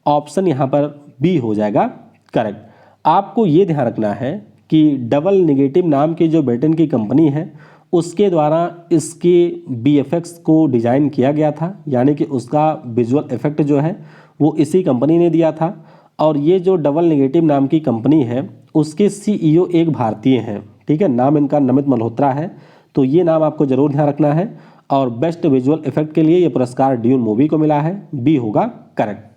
ऑप्शन यहाँ पर बी हो जाएगा करेक्ट। आपको ये ध्यान रखना है कि डबल निगेटिव नाम की जो ब्रिटेन की कंपनी है उसके द्वारा इसके VFX को डिज़ाइन किया गया था। यानी कि उसका विजुअल इफेक्ट जो है वो इसी कंपनी ने दिया था। और ये जो डबल निगेटिव नाम की कंपनी है उसके CEO एक भारतीय हैं। ठीक है, नाम इनका नमित मल्होत्रा है। तो ये नाम आपको जरूर ध्यान रखना है। और बेस्ट विजुअल इफेक्ट के लिए ये पुरस्कार ड्यून मूवी को मिला है। बी होगा करेक्ट।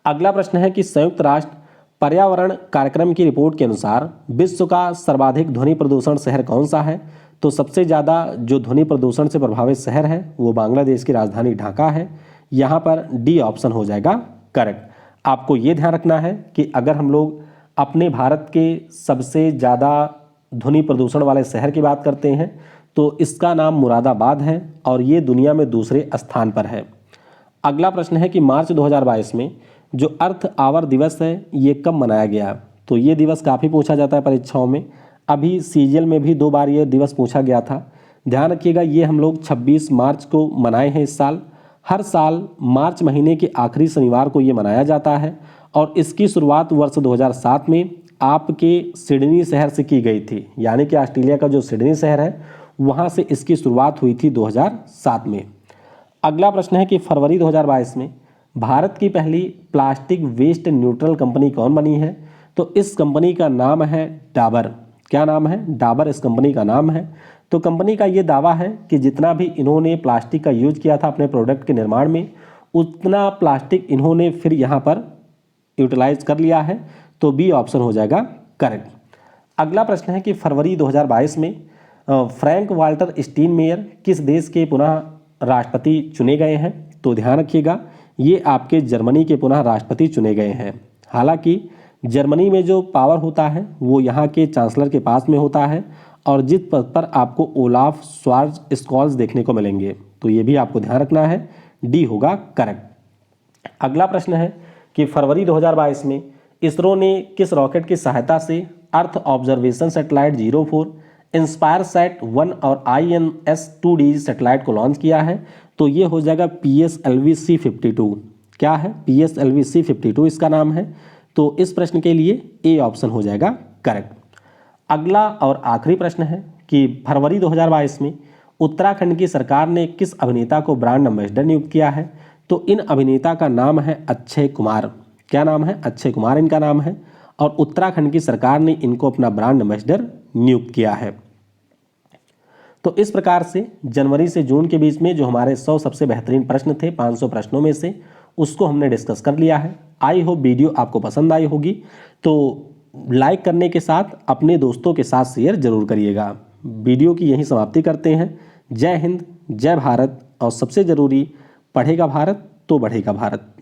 अगला प्रश्न है कि संयुक्त राष्ट्र पर्यावरण कार्यक्रम की रिपोर्ट के अनुसार विश्व का सर्वाधिक ध्वनि प्रदूषण शहर कौन सा है। तो सबसे ज़्यादा जो ध्वनि प्रदूषण से प्रभावित शहर है वो बांग्लादेश की राजधानी ढाका है। यहाँ पर डी ऑप्शन हो जाएगा करेक्ट। आपको ये ध्यान रखना है कि अगर हम लोग अपने भारत के सबसे ज़्यादा ध्वनि प्रदूषण वाले शहर की बात करते हैं तो इसका नाम मुरादाबाद है और ये दुनिया में दूसरे स्थान पर है। अगला प्रश्न है कि मार्च 2022 में जो अर्थ आवर दिवस है ये कब मनाया गया। तो ये दिवस काफ़ी पूछा जाता है परीक्षाओं में। अभी CGL में भी 2 बार ये दिवस पूछा गया था। ध्यान रखिएगा, ये हम लोग 26 मार्च को मनाए हैं इस साल। हर साल मार्च महीने के आखिरी शनिवार को ये मनाया जाता है और इसकी शुरुआत वर्ष 2007 में आपके सिडनी शहर से की गई थी। यानी कि ऑस्ट्रेलिया का जो सिडनी शहर है वहाँ से इसकी शुरुआत हुई थी 2007 में। अगला प्रश्न है कि फरवरी 2022 में भारत की पहली प्लास्टिक वेस्ट न्यूट्रल कंपनी कौन बनी है। तो इस कंपनी का नाम है डाबर। क्या नाम है, डाबर इस कंपनी का नाम है। तो कंपनी का ये दावा है कि जितना भी इन्होंने प्लास्टिक का यूज किया था अपने प्रोडक्ट के निर्माण में उतना प्लास्टिक इन्होंने फिर यहाँ पर यूटिलाइज कर लिया है। तो बी ऑप्शन हो जाएगा करेक्ट। अगला प्रश्न है कि फरवरी 2022 में फ्रैंक वाल्टर स्टीनमेयर किस देश के पुनः राष्ट्रपति चुने गए हैं। तो ध्यान रखिएगा, ये आपके जर्मनी के पुनः राष्ट्रपति चुने गए हैं। हालांकि जर्मनी में जो पावर होता है वो यहाँ के चांसलर के पास में होता है और जिस पद पर आपको ओलाफ स्कॉल्स देखने को मिलेंगे। तो ये भी आपको ध्यान रखना है, डी होगा करेक्ट। अगला प्रश्न है कि फरवरी 2022 में इसरो ने किस रॉकेट की सहायता से earth observation satellite 04, inspire sat 1 और INS-2D सैटेलाइट को लॉन्च किया है। तो ये हो जाएगा PSLV-C52। क्या है, PSLV-C52 इसका नाम है। तो इस प्रश्न के लिए ए ऑप्शन हो जाएगा करेक्ट। अगला और आखिरी प्रश्न है कि फरवरी 2022 में उत्तराखंड की सरकार ने किस अभिनेता को ब्रांड एम्बेसडर नियुक्त किया है। तो इन अभिनेता का नाम है अक्षय कुमार। क्या नाम है, अक्षय कुमार इनका नाम है। और उत्तराखंड की सरकार ने इनको अपना ब्रांड एम्बेसडर नियुक्त किया है। तो इस प्रकार से जनवरी से जून के बीच में जो हमारे 100 सबसे बेहतरीन प्रश्न थे 500 प्रश्नों में से, उसको हमने डिस्कस कर लिया है। आई होप वीडियो आपको पसंद आई होगी, तो लाइक करने के साथ अपने दोस्तों के साथ शेयर जरूर करिएगा। वीडियो की यहीं समाप्ति करते हैं। जय हिंद, जय भारत, और सबसे जरूरी, पढ़ेगा भारत तो बढ़ेगा भारत।